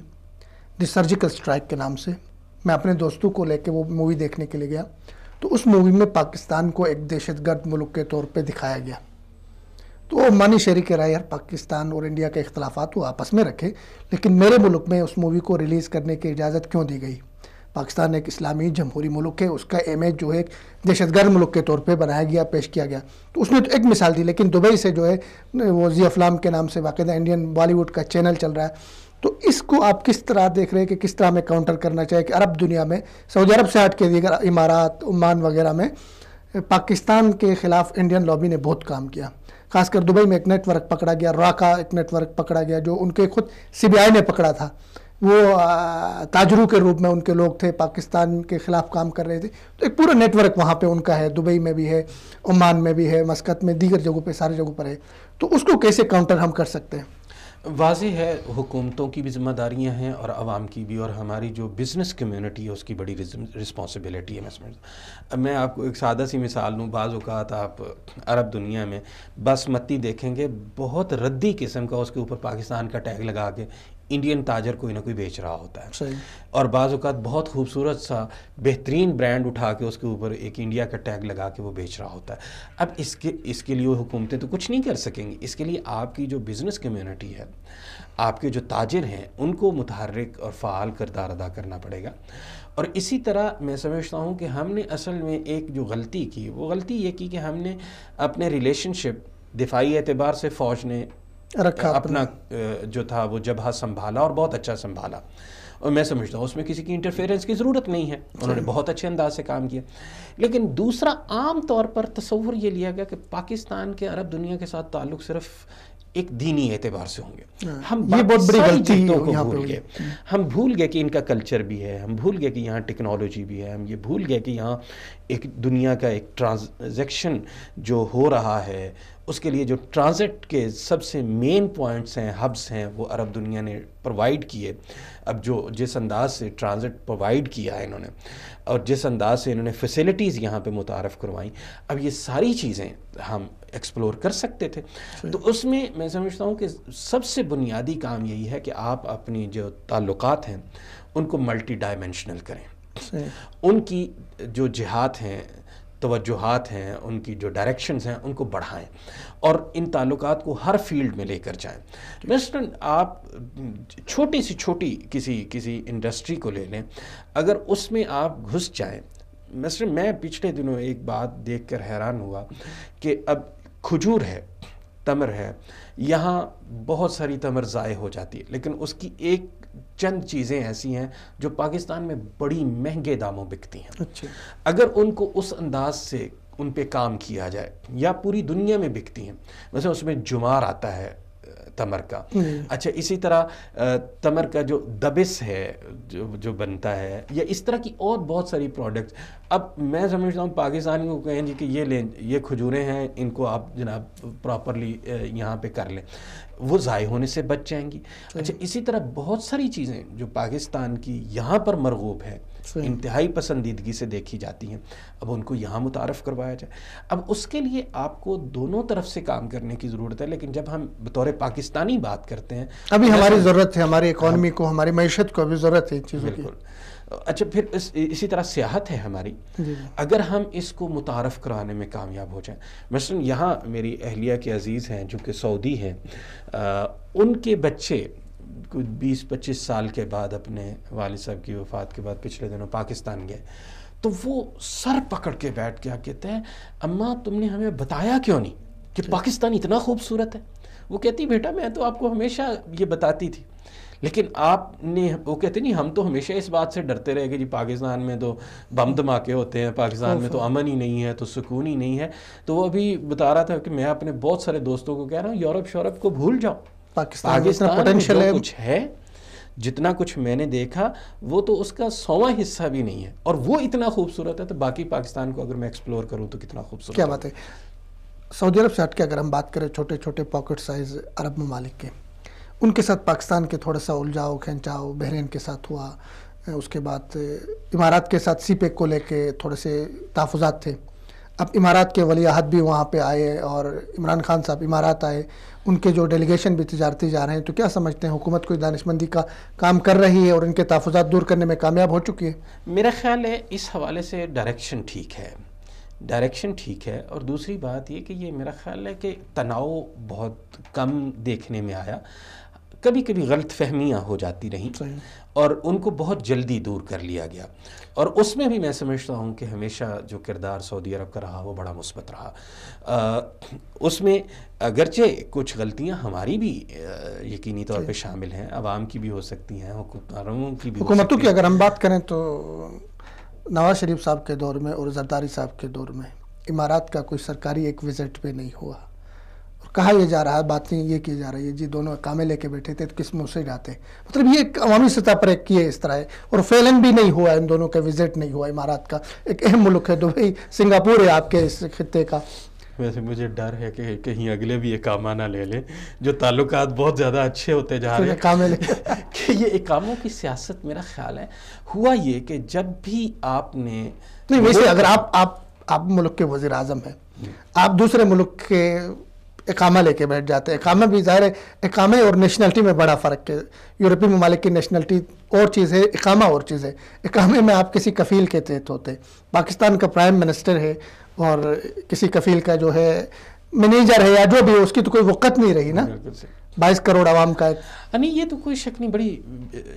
دی سرجیکل اسٹرائک کے نام سے۔ میں اپنے دوستوں کو لے کے وہ مووی دیکھنے کے لیے گیا تو اس مووی میں پاکستان کو ایک دہشت گرد ملک کے طور پہ دکھایا گیا۔ تو وہ عمانی شہری کہہ رہا ہے یار پاکستان اور انڈیا کے اختلافات وہ آپس میں رکھے، لیکن میرے ملک میں اس مووی کو ریلیز کرنے کی اجازت کیوں دی گئی؟ پاکستان ایک اسلامی جمہوری ملک ہے، اس کا امیج جو ہے ایک دہشت گرد ملک کے طور پہ بنایا گیا، پیش کیا گیا۔ تو اس نے تو ایک مثال دی، لیکن دبئی سے جو ہے وہ زی افلام کے نام سے باقاعدہ انڈین بالی ووڈ کا چینل چل رہا ہے۔ تو اس کو آپ کس طرح دیکھ رہے ہیں کہ کس طرح میں کاؤنٹر کرنا چاہیے کہ عرب دنیا میں، سعودی عرب سے ہٹ کے دیگر امارات، عمان وغیرہ میں پاکستان کے خلاف انڈین لابی نے بہت کام کیا، خاص کر دبئی میں ایک نیٹ ورک پکڑا گیا، راکا ایک نیٹ ورک پکڑا گیا جو ان کے خود CBI نے پکڑا تھا، وہ تاجروں کے روپ میں ان کے لوگ تھے، پاکستان کے خلاف کام کر رہے تھے، تو ایک پورا نیٹ ورک وہاں پہ ان کا ہے، دبئی میں بھی ہے، عمان میں بھی ہے، مسقط میں، دیگر جگہوں پہ، ساری جگہوں پر ہے، تو اس کو کیسے کاؤنٹر ہم کر سکتے ہیں؟ واضح ہے حکومتوں کی بھی ذمہ داریاں ہیں اور عوام کی بھی، اور ہماری جو بزنس کمیونٹی ہے اس کی بڑی رسپانسبلٹی ہے. میں سمجھتا اب میں آپ کو ایک سادہ سی مثال دوں. بعض اوقات آپ عرب دنیا میں باسمتی دیکھیں گے بہت ردی قسم کا اس کے اوپر پاکستان کا ٹیگ لگا کے انڈین تاجر کوئی نہ کوئی بیچ رہا ہوتا ہے. صحیح. اور بعض اوقات بہت خوبصورت سا بہترین برانڈ اٹھا کے اس کے اوپر ایک انڈیا کا ٹیگ لگا کے وہ بیچ رہا ہوتا ہے. اب اس کے لیے حکومتیں تو کچھ نہیں کر سکیں گی. اس کے لیے آپ کی جو بزنس کمیونٹی ہے، آپ کے جو تاجر ہیں، ان کو متحرک اور فعال کردار ادا کرنا پڑے گا. اور اسی طرح میں سمجھتا ہوں کہ ہم نے اصل میں ایک جو غلطی کی، وہ غلطی یہ کی کہ ہم نے اپنے ریلیشن شپ دفاعی اعتبار سے فوج نے رکھا اپنا جو تھا وہ جبہہ سنبھالا اور بہت اچھا سنبھالا، اور میں سمجھتا ہوں اس میں کسی کی انٹرفیئرنس کی ضرورت نہیں ہے. انہوں نے بہت اچھے انداز سے کام کیا. لیکن دوسرا عام طور پر تصور یہ لیا گیا کہ پاکستان کے عرب دنیا کے ساتھ تعلق صرف ایک دینی اعتبار سے ہوں گے. ہم یہ بہت بڑی غلطی کو بھول گئے. ہم بھول گئے کہ ان کا کلچر بھی ہے، ہم بھول گئے کہ یہاں ٹیکنالوجی بھی ہے، ہم یہ بھول گئے کہ یہاں ایک دنیا کا ایک ٹرانزیکشن جو ہو رہا ہے اس کے لیے جو ٹرانزٹ کے سب سے مین پوائنٹس ہیں، ہبس ہیں، وہ عرب دنیا نے پرووائڈ کیے. اب جو جس انداز سے ٹرانزٹ پرووائڈ کیا ہے انہوں نے، اور جس انداز سے انہوں نے فیسلٹیز یہاں پہ متعارف کروائیں، اب یہ ساری چیزیں ہم ایکسپلور کر سکتے تھے. تو اس میں سمجھتا ہوں کہ سب سے بنیادی کام یہی ہے کہ آپ اپنی جو تعلقات ہیں ان کو ملٹی ڈائمینشنل کریں. ان کی جو جہات ہیں، توجہات ہیں، ان کی جو ڈائریکشنز ہیں ان کو بڑھائیں اور ان تعلقات کو ہر فیلڈ میں لے کر جائیں. مثلاً آپ چھوٹی سی چھوٹی کسی انڈسٹری کو لے لیں، اگر اس میں آپ گھس جائیں. مثلاً میں پچھلے دنوں ایک بات دیکھ کر حیران ہوا کہ اب کھجور ہے، تمر ہے، یہاں بہت ساری تمر ضائع ہو جاتی ہے، لیکن اس کی ایک چند چیزیں ایسی ہیں جو پاکستان میں بڑی مہنگے داموں بکتی ہیں. اچھا. اگر ان کو اس انداز سے ان پہ کام کیا جائے، یا پوری دنیا میں بکتی ہیں، مثلا اس میں جمار آتا ہے تمر کا. اچھا، اسی طرح تمر کا جو دبس ہے جو بنتا ہے، یا اس طرح کی اور بہت ساری پروڈکٹس. اب میں سمجھتا ہوں پاکستانی کو کہیں جی کہ یہ لیں، یہ کھجوریں ہیں، ان کو آپ جناب پراپرلی یہاں پہ کر لیں، وہ ضائع ہونے سے بچ جائیں گی. اچھا، اسی طرح بہت ساری چیزیں جو پاکستان کی یہاں پر مرغوب ہے، انتہائی پسندیدگی سے دیکھی جاتی ہیں، اب ان کو یہاں متعارف کروایا جائے. اب اس کے لیے آپ کو دونوں طرف سے کام کرنے کی ضرورت ہے. لیکن جب ہم بطور پاکستانی بات کرتے ہیں، ابھی ہماری ضرورت ہے، ہماری اکانومی کو، ہماری معیشت کو ابھی ضرورت ہے چیزوں کی. بالکل. اچھا، پھر اسی طرح سیاحت ہے ہماری. اگر ہم اس کو متعارف کرانے میں کامیاب ہو جائیں، مثلا یہاں میری اہلیہ کے عزیز ہیں جو کہ سعودی ہیں، ان کے بچے کچھ 20-25 سال کے بعد اپنے والد صاحب کی وفات کے بعد پچھلے دنوں پاکستان گئے، تو وہ سر پکڑ کے بیٹھ کے کہتے ہیں اماں تم نے ہمیں بتایا کیوں نہیں کہ پاکستان اتنا خوبصورت ہے. وہ کہتی بیٹا میں تو آپ کو ہمیشہ یہ بتاتی تھی، لیکن آپ نے، وہ کہتے نہیں ہم تو ہمیشہ اس بات سے ڈرتے رہے کہ جی پاکستان میں تو بم دھماکے ہوتے ہیں، پاکستان میں تو امن ہی نہیں ہے، تو سکون ہی نہیں ہے. تو وہ ابھی بتا رہا تھا کہ میں اپنے بہت سارے دوستوں کو کہہ رہا ہوں یورپ شورپ کو بھول جاؤ، پاکستان میں جو کچھ ہے، جتنا کچھ میں نے دیکھا وہ تو اس کا 100واں حصہ بھی نہیں ہے، اور وہ اتنا خوبصورت ہے. تو باقی پاکستان کو اگر میں ایکسپلور کروں تو کتنا خوبصورت. کیا بات ہے. سعودی عرب سے ہٹ کے اگر ہم بات کریں چھوٹے چھوٹے پاکٹ سائز عرب ممالک کے، ان کے ساتھ پاکستان کے تھوڑا سا الجھاؤ کھینچاؤ بحرین کے ساتھ ہوا، اس کے بعد امارات کے ساتھ سی پیک کو لے کے تھوڑے سے تحفظات تھے. اب امارات کے ولی عہد بھی وہاں پہ آئے اور عمران خان صاحب امارات آئے، ان کے جو ڈیلیگیشن بھی تجارتی جا رہے ہیں. تو کیا سمجھتے ہیں حکومت کوئی دانشمندی کا کام کر رہی ہے اور ان کے تحفظات دور کرنے میں کامیاب ہو چکی ہے؟ میرا خیال ہے اس حوالے سے ڈائریکشن ٹھیک ہے. اور دوسری بات یہ کہ یہ میرا خیال ہے کہ تناؤ بہت کم دیکھنے میں آیا. کبھی کبھی غلط فہمیاں ہو جاتی رہیں اور ان کو بہت جلدی دور کر لیا گیا. اور اس میں بھی میں سمجھتا ہوں کہ ہمیشہ جو کردار سعودی عرب کا رہا وہ بڑا مثبت رہا. اس میں اگرچہ کچھ غلطیاں ہماری بھی یقینی طور پہ شامل ہیں، عوام کی بھی ہو سکتی ہیں، حکومتوں کی بھی. حکومتوں کی اگر ہم بات کریں تو نواز شریف صاحب کے دور میں اور زرداری صاحب کے دور میں امارات کا کوئی سرکاری ایک وزٹ پہ نہیں ہوا، اور کہا یہ جا رہا ہے، باتیں یہ کی جا رہی ہے جی دونوں اقامے لے کے بیٹھے تھے تو کس منہ سے جاتے، مطلب یہ ایک عوامی سطح پر ایک کیے اس طرح ہے، اور فیلن بھی نہیں ہوا، ان دونوں کا وزٹ نہیں ہوا۔ امارات کا ایک اہم ملک ہے، دبئی سنگاپور ہے آپ کے اس خطے کا۔ ویسے مجھے ڈر ہے کہ کہیں اگلے بھی اقامہ نہ لے لیں، جو تعلقات بہت زیادہ اچھے ہوتے جا رہے ہیں کہ یہ اقاموں کی سیاست میرا خیال ہے ہوا یہ کہ جب بھی آپ نے نہیں، ویسے اگر آپ ملک کے وزیر اعظم ہیں، آپ دوسرے ملک کے اقامہ لے کے بیٹھ جاتے ہیں، اقامہ بھی ظاہر ہے، اقامے اور نیشنلٹی میں بڑا فرق ہے، یورپی ممالک کی نیشنلٹی اور چیز ہے، اقامہ اور چیز ہے، اقامے میں آپ کسی کفیل کے تحت ہوتے، پاکستان کا پرائم منسٹر ہے اور کسی کفیل کا جو ہے مینیجر ہے یا جو بھی، اس کی تو کوئی وقت نہیں رہی نا، 22 کروڑ عوام کا نہیں، یہ تو کوئی شک نہیں، بڑی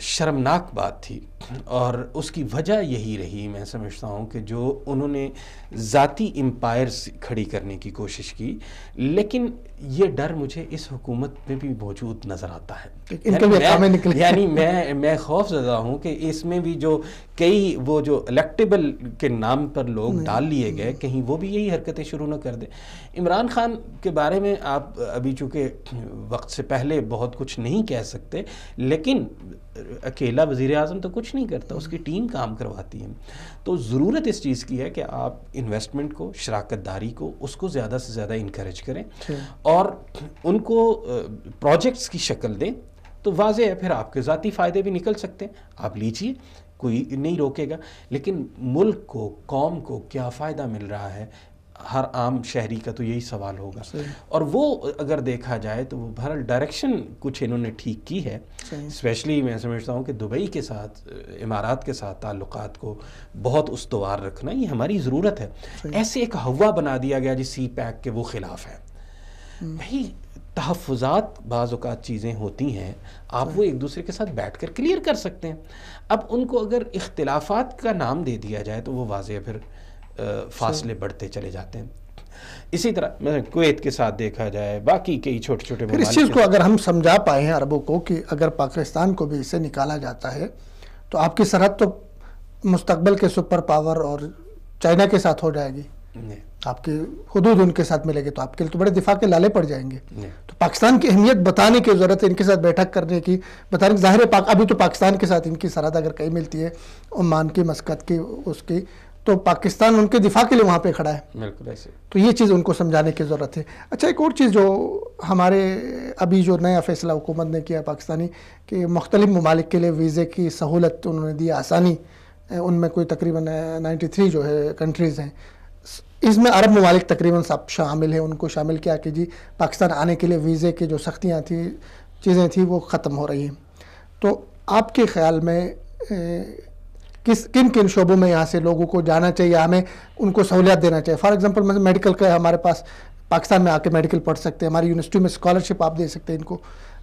شرمناک بات تھی، اور اس کی وجہ یہی رہی، میں سمجھتا ہوں کہ جو انہوں نے ذاتی امپائرز کھڑی کرنے کی کوشش کی، لیکن یہ ڈر مجھے اس حکومت میں بھی موجود نظر آتا ہے، یعنی میں خوف زدہ ہوں کہ اس میں بھی جو کئی وہ جو الیکٹیبل کے نام پر لوگ ڈال لیے گئے، کہیں وہ بھی یہی حرکتیں شروع نہ کر دیں۔ عمران خان کے بارے میں آپ ابھی چونکہ وقت سے پہلے بہت کچھ نہیں کہہ سکتے، لیکن اکیلا وزیر اعظم تو کچھ نہیں کرتا، اس کی ٹیم کام کرواتی ہے، تو ضرورت اس چیز کی ہے کہ آپ انویسٹمنٹ کو، شراکت داری کو، اس کو زیادہ سے زیادہ انکریج کریں اور ان کو پروجیکٹس کی شکل دیں، تو واضح ہے پھر آپ کے ذاتی فائدے بھی نکل سکتے ہیں، آپ لیجئے، کوئی نہیں روکے گا، لیکن ملک کو، قوم کو کیا فائدہ مل رہا ہے، ہر عام شہری کا تو یہی سوال ہوگا، اور وہ اگر دیکھا جائے تو وہ بہرحال ڈائریکشن کچھ انہوں نے ٹھیک کی ہے، اسپیشلی میں سمجھتا ہوں کہ دبئی کے ساتھ، امارات کے ساتھ تعلقات کو بہت استوار رکھنا یہ ہماری ضرورت ہے۔ ایسے ایک ہوا بنا دیا گیا جی سی پیک کے وہ خلاف ہے، بھائی تحفظات بعض اوقات چیزیں ہوتی ہیں، آپ وہ ایک دوسرے کے ساتھ بیٹھ کر کلیئر کر سکتے ہیں، اب ان کو اگر اختلافات کا نام دے دیا جائے تو وہ واضح پھر فاصلے بڑھتے چلے جاتے ہیں۔ اسی طرح مثلا کویت کے ساتھ دیکھا جائے، باقی کئی چھوٹے چھوٹے پھر اس چیز کو اگر ہم سمجھا پائے ہیں عربوں کو کہ اگر پاکستان کو بھی اس سے نکالا جاتا ہے تو آپ کی سرحد تو مستقبل کے سپر پاور اور چائنا کے ساتھ ہو جائے گی، آپ کی حدود ان کے ساتھ ملے گی، تو آپ کے لیے تو بڑے دفاع کے لالے پڑ جائیں گے، تو پاکستان کی اہمیت بتانے کی ضرورت ہے، ان کے ساتھ بیٹھک کرنے کی، بتانے کی ظاہر ہے، ابھی تو پاکستان کے ساتھ ان کی سرحد اگر کہیں ملتی ہے عمان کی، مسقط کی، اس کی، تو پاکستان ان کے دفاع کے لیے وہاں پہ کھڑا ہے، بالکل ایسے، تو یہ چیز ان کو سمجھانے کی ضرورت ہے۔ اچھا، ایک اور چیز جو ہمارے ابھی جو نیا فیصلہ حکومت نے کیا پاکستانی کہ مختلف ممالک کے لیے ویزے کی سہولت انہوں نے دی، آسانی، ان میں کوئی تقریباً 93 جو ہے کنٹریز ہیں، اس میں عرب ممالک تقریباً سب شامل ہیں، ان کو شامل کیا کہ جی پاکستان آنے کے لیے ویزے کی جو سختیاں تھیں، چیزیں تھیں، وہ ختم ہو رہی ہیں، تو آپ کے خیال میں کن کن شعبوں میں یہاں سے لوگوں کو جانا چاہیے، ہمیں ان کو سہولیات دینا چاہیے؟ فار ایگزامپل میڈیکل کا ہمارے پاس پاکستان میں آ کے میڈیکل پڑھ سکتے ہیں، ہماری یونیورسٹی میں اسکالرشپ آپ دے سکتے ہیں ان کو،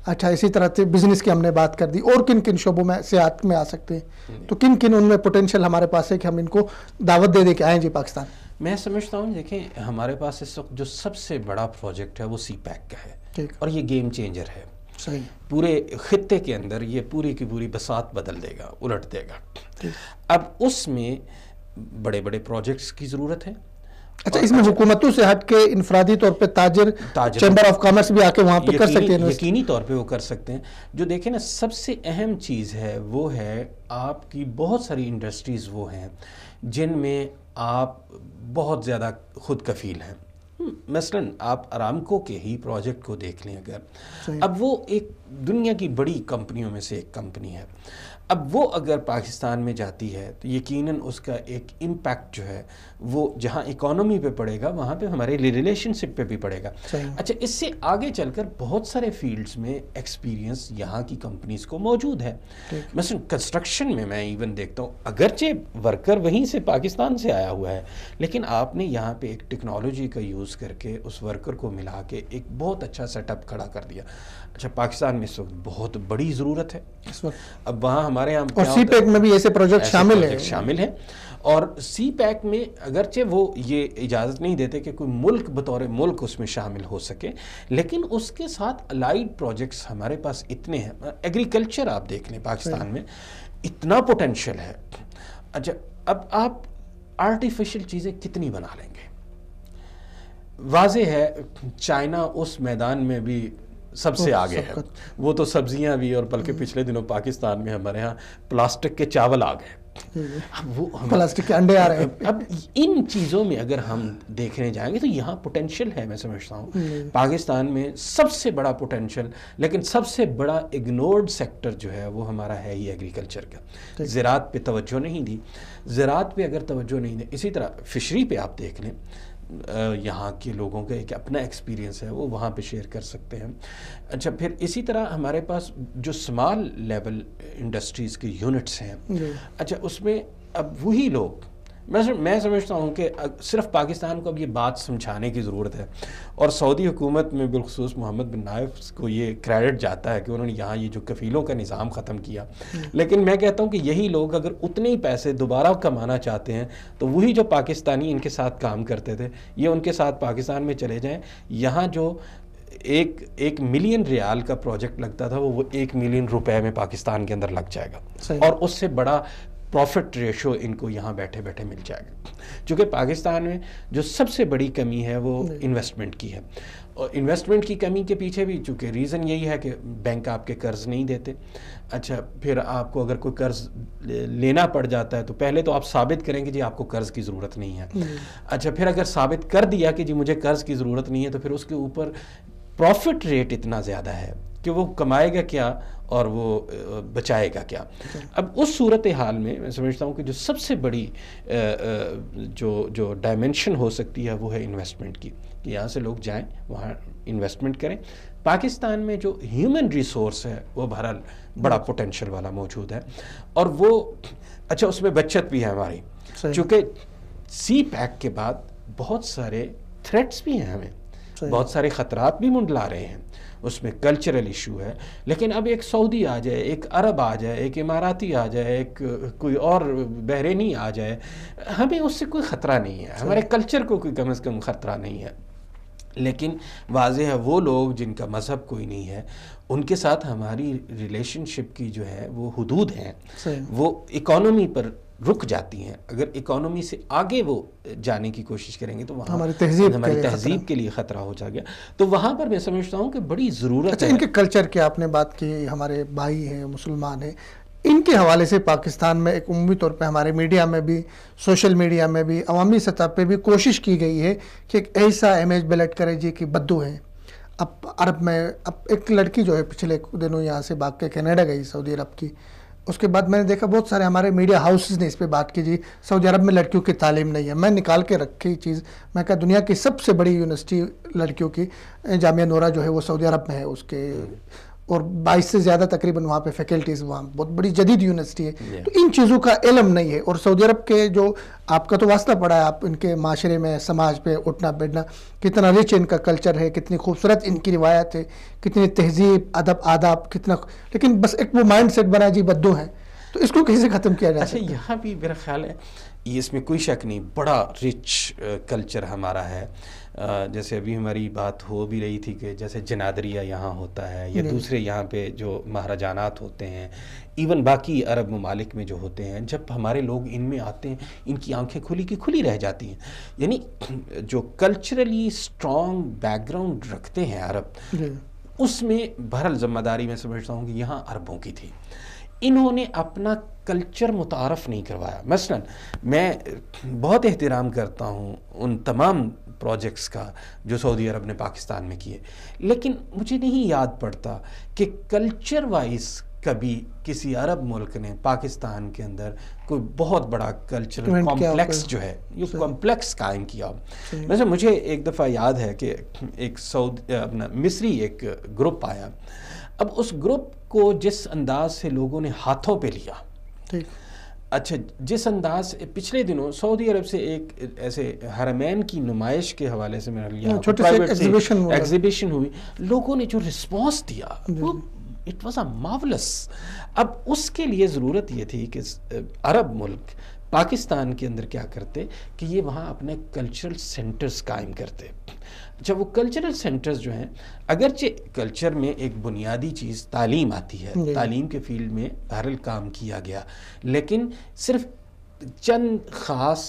اچھا اسی طرح سے بزنس کی ہم نے بات کر دی، اور کن کن شعبوں میں سیاحت میں آ سکتے ہیں، تو کن کن ان میں پوٹینشیل ہمارے پاس ہے کہ ہم ان کو دعوت دے دیں کہ آئیں جی پاکستان؟ میں سمجھتا ہوں دیکھیں ہمارے پاس اس وقت جو سب سے بڑا پروجیکٹ ہے وہ سی پیک کا ہے، اور یہ گیم چینجر ہے، پورے خطے کے اندر یہ پوری کی پوری بساط بدل دے گا، الٹ دے گا۔ اب اس میں بڑے بڑے پروجیکٹس کی ضرورت ہے۔ اچھا، اس میں حکومتوں سے ہٹ کے انفرادی طور پہ تاجر چیمبر آف کامرس بھی آ کے وہاں پہ کر سکتے ہیں، یقینی طور پہ وہ کر سکتے ہیں۔ جو دیکھیں نا، سب سے اہم چیز ہے وہ ہے آپ کی بہت ساری انڈسٹریز وہ ہیں جن میں آپ بہت زیادہ خود کفیل ہیں، مثلاً آپ ارامکو کے ہی پروجیکٹ کو دیکھ لیں اگر، اب وہ ایک دنیا کی بڑی کمپنیوں میں سے ایک کمپنی ہے، اب وہ اگر پاکستان میں جاتی ہے تو یقیناً اس کا ایک امپیکٹ جو ہے وہ جہاں اکانومی پہ پڑے گا وہاں پہ ہمارے ریلیشن شپ پہ بھی پڑے گا۔ اچھا، اس سے آگے چل کر بہت سارے فیلڈز میں ایکسپیرینس یہاں کی کمپنیز کو موجود ہے، مثلا کنسٹرکشن میں ایون دیکھتا ہوں، اگرچہ ورکر وہیں سے پاکستان سے آیا ہوا ہے، لیکن آپ نے یہاں پہ ایک ٹیکنالوجی کا یوز کر کے اس ورکر کو ملا کے ایک بہت اچھا سیٹ اپ کھڑا کر دیا۔ اچھا، پاکستان میں اس وقت بہت بڑی ضرورت ہے اس وقت، اب وہاں ہمارے یہاں اور سی پیک میں بھی ایسے پروجیکٹ شامل ہیں، اور سی پیک میں اگرچہ وہ یہ اجازت نہیں دیتے کہ کوئی ملک بطور ملک اس میں شامل ہو سکے، لیکن اس کے ساتھ الائیڈ پروجیکٹس ہمارے پاس اتنے ہیں۔ ایگریکلچر آپ دیکھ لیں، پاکستان میں اتنا پوٹینشیل ہے۔ اچھا، اب آپ آرٹیفیشل چیزیں کتنی بنا لیں گے؟ واضح ہے چائنا اس میدان میں بھی سب سے آگے ہے. وہ تو سبزیاں بھی، اور بلکہ پچھلے دنوں پاکستان میں ہمارے ہاں پلاسٹک کے چاول آ گئے، وہ پلاسٹک کے انڈے آ رہے ہیں. اب ان چیزوں میں اگر ہم دیکھنے جائیں گے تو یہاں پوٹینشیل ہے. میں سمجھتا ہوں پاکستان میں سب سے بڑا پوٹینشیل، لیکن سب سے بڑا اگنورڈ سیکٹر جو ہے وہ ہمارا ہے ہی ایگریکلچر کا. زراعت پہ توجہ نہیں دی. زراعت پہ اگر توجہ نہیں دی، اسی طرح فشری پہ آپ دیکھ لیں، یہاں کے لوگوں کا ایک اپنا ایکسپیرینس ہے، وہ وہاں پہ شیئر کر سکتے ہیں. اچھا، پھر اسی طرح ہمارے پاس جو اسمال لیول انڈسٹریز کے یونٹس ہیں، اچھا اس میں اب وہی لوگ، میں سمجھتا ہوں کہ صرف پاکستان کو اب یہ بات سمجھانے کی ضرورت ہے، اور سعودی حکومت میں بالخصوص محمد بن نائف کو یہ کریڈٹ جاتا ہے کہ انہوں نے یہاں یہ جو کفیلوں کا نظام ختم کیا. لیکن میں کہتا ہوں کہ یہی لوگ اگر اتنے ہی پیسے دوبارہ کمانا چاہتے ہیں تو وہی جو پاکستانی ان کے ساتھ کام کرتے تھے، یہ ان کے ساتھ پاکستان میں چلے جائیں. یہاں جو ایک ملین ریال کا پروجیکٹ لگتا تھا، وہ 1 ملین روپے میں پاکستان کے اندر لگ جائے گا، اور اس سے بڑا پروفٹ ریشو ان کو یہاں بیٹھے بیٹھے مل جائے گا. چونکہ پاکستان میں جو سب سے بڑی کمی ہے وہ انویسٹمنٹ کی ہے، اور انویسٹمنٹ کی کمی کے پیچھے بھی چونکہ ریزن یہی ہے کہ بینک آپ کے قرض نہیں دیتے. اچھا، پھر آپ کو اگر کوئی قرض لینا پڑ جاتا ہے تو پہلے تو آپ ثابت کریں کہ جی آپ کو قرض کی ضرورت نہیں ہے. اچھا، پھر اگر ثابت کر دیا کہ جی مجھے قرض کی ضرورت نہیں ہے، تو پھر اس کے اوپر پروفٹ ریٹ اتنا زیادہ ہے کہ وہ کمائے گا کیا اور وہ بچائے گا کیا. اب اس صورتحال میں سمجھتا ہوں کہ جو سب سے بڑی جو ڈائمنشن ہو سکتی ہے وہ ہے انویسٹمنٹ کی، کہ یہاں سے لوگ جائیں، وہاں انویسٹمنٹ کریں. پاکستان میں جو ہیومن ریسورس ہے وہ بہرحال بڑا پوٹینشیل والا موجود ہے، اور وہ اچھا اس میں بچت بھی ہے ہماری، چونکہ سی پیک کے بعد بہت سارے تھریٹس بھی ہیں، ہمیں بہت سارے خطرات بھی منڈلا رہے ہیں. اس میں کلچرل ایشو ہے، لیکن اب ایک سعودی آ جائے، ایک عرب آ جائے، ایک اماراتی آ جائے، ایک کوئی اور بحرینی آ جائے، ہمیں اس سے کوئی خطرہ نہیں ہے، ہمارے کلچر کو کوئی کم از کم خطرہ نہیں ہے. لیکن واضح ہے وہ لوگ جن کا مذہب کوئی نہیں ہے، ان کے ساتھ ہماری ریلیشن شپ کی جو ہے وہ حدود ہیں، وہ اکانومی پر رک جاتی ہیں. اگر اکانومی سے آگے وہ جانے کی کوشش کریں گے تو وہاں ہماری تہذیب کے لیے خطرہ ہو جا گیا. تو وہاں پر میں سمجھتا ہوں کہ بڑی ضرورت ہے. ان کے کلچر کی آپ نے بات کی، ہمارے بھائی ہیں، مسلمان ہیں، ان کے حوالے سے پاکستان میں ایک عمومی طور پہ ہمارے میڈیا میں بھی، سوشل میڈیا میں بھی، عوامی سطح پہ بھی کوشش کی گئی ہے کہ ایک ایسا امیج بلڈ کرے جی کہ بدو ہیں. اب عرب میں اب ایک لڑکی جو ہے پچھلے دنوں یہاں سے بھاگ کے کینیڈا گئی، سعودی عرب کی، اس کے بعد میں نے دیکھا بہت سارے ہمارے میڈیا ہاؤسز نے اس پہ بات کی، جی سعودی عرب میں لڑکیوں کی تعلیم نہیں ہے. میں نکال کے رکھی چیز، میں کہا دنیا کی سب سے بڑی یونیورسٹی لڑکیوں کی جامعہ نورہ جو ہے وہ سعودی عرب میں ہے، اس کے اور 22 سے زیادہ تقریباً وہاں پہ فیکلٹیز، وہاں بہت بڑی جدید یونیورسٹی ہے. تو ان چیزوں کا علم نہیں ہے، اور سعودی عرب کے جو آپ کا تو واسطہ پڑا ہے، آپ ان کے معاشرے میں، سماج پہ اٹھنا بیٹھنا، کتنا رچ ان کا کلچر ہے، کتنی خوبصورت ان کی روایت ہے، کتنی تہذیب، ادب، آداب، کتنا، لیکن بس ایک وہ مائنڈ سیٹ بنا جی بدو ہیں. تو اس کو کیسے ختم کیا جائے؟ اچھا، یہاں بھی میرا خیال ہے اس میں کوئی شک نہیں، بڑا رچ کلچر ہمارا ہے. جیسے ابھی ہماری بات ہو بھی رہی تھی کہ جیسے جنادریہ یہاں ہوتا ہے، یا دوسرے یہاں پہ جو مہرجانات ہوتے ہیں، ایون باقی عرب ممالک میں جو ہوتے ہیں، جب ہمارے لوگ ان میں آتے ہیں ان کی آنکھیں کھلی کی کھلی رہ جاتی ہیں. یعنی جو کلچرلی اسٹرانگ بیک گراؤنڈ رکھتے ہیں عرب، اس میں بہرحال ذمہ داری میں سمجھتا ہوں کہ یہاں عربوں کی تھی. انہوں نے اپنا کلچر متعارف نہیں کروایا. مثلا میں بہت احترام کرتا ہوں ان تمام پروجیکٹس کا جو سعودی عرب نے پاکستان میں کیے، لیکن مجھے نہیں یاد پڑتا کہ کلچر وائز کبھی کسی عرب ملک نے پاکستان کے اندر کوئی بہت بڑا کلچرل کمپلیکس جو ہے یہ کمپلیکس قائم کیا. ویسے مجھے ایک دفعہ یاد ہے کہ ایک اپنا مصری ایک گروپ آیا. اب اس گروپ کو جس انداز سے لوگوں نے ہاتھوں پہ لیا، اچھا جس انداز سے پچھلے دنوں سعودی عرب سے ایک ایسے حرمین کی نمائش کے حوالے سے میں نے ایگزیبیشن ہوئی، لوگوں نے جو رسپانس دیا وہ اٹ واز اے مارولس. اب اس کے لیے ضرورت یہ تھی کہ عرب ملک پاکستان کے اندر کیا کرتے کہ یہ وہاں اپنے کلچرل سینٹرز قائم کرتے. جب وہ کلچرل سینٹرز جو ہیں، اگرچہ کلچر میں ایک بنیادی چیز تعلیم آتی ہے، تعلیم کے فیلڈ میں بہرحال کام کیا گیا، لیکن صرف چند خاص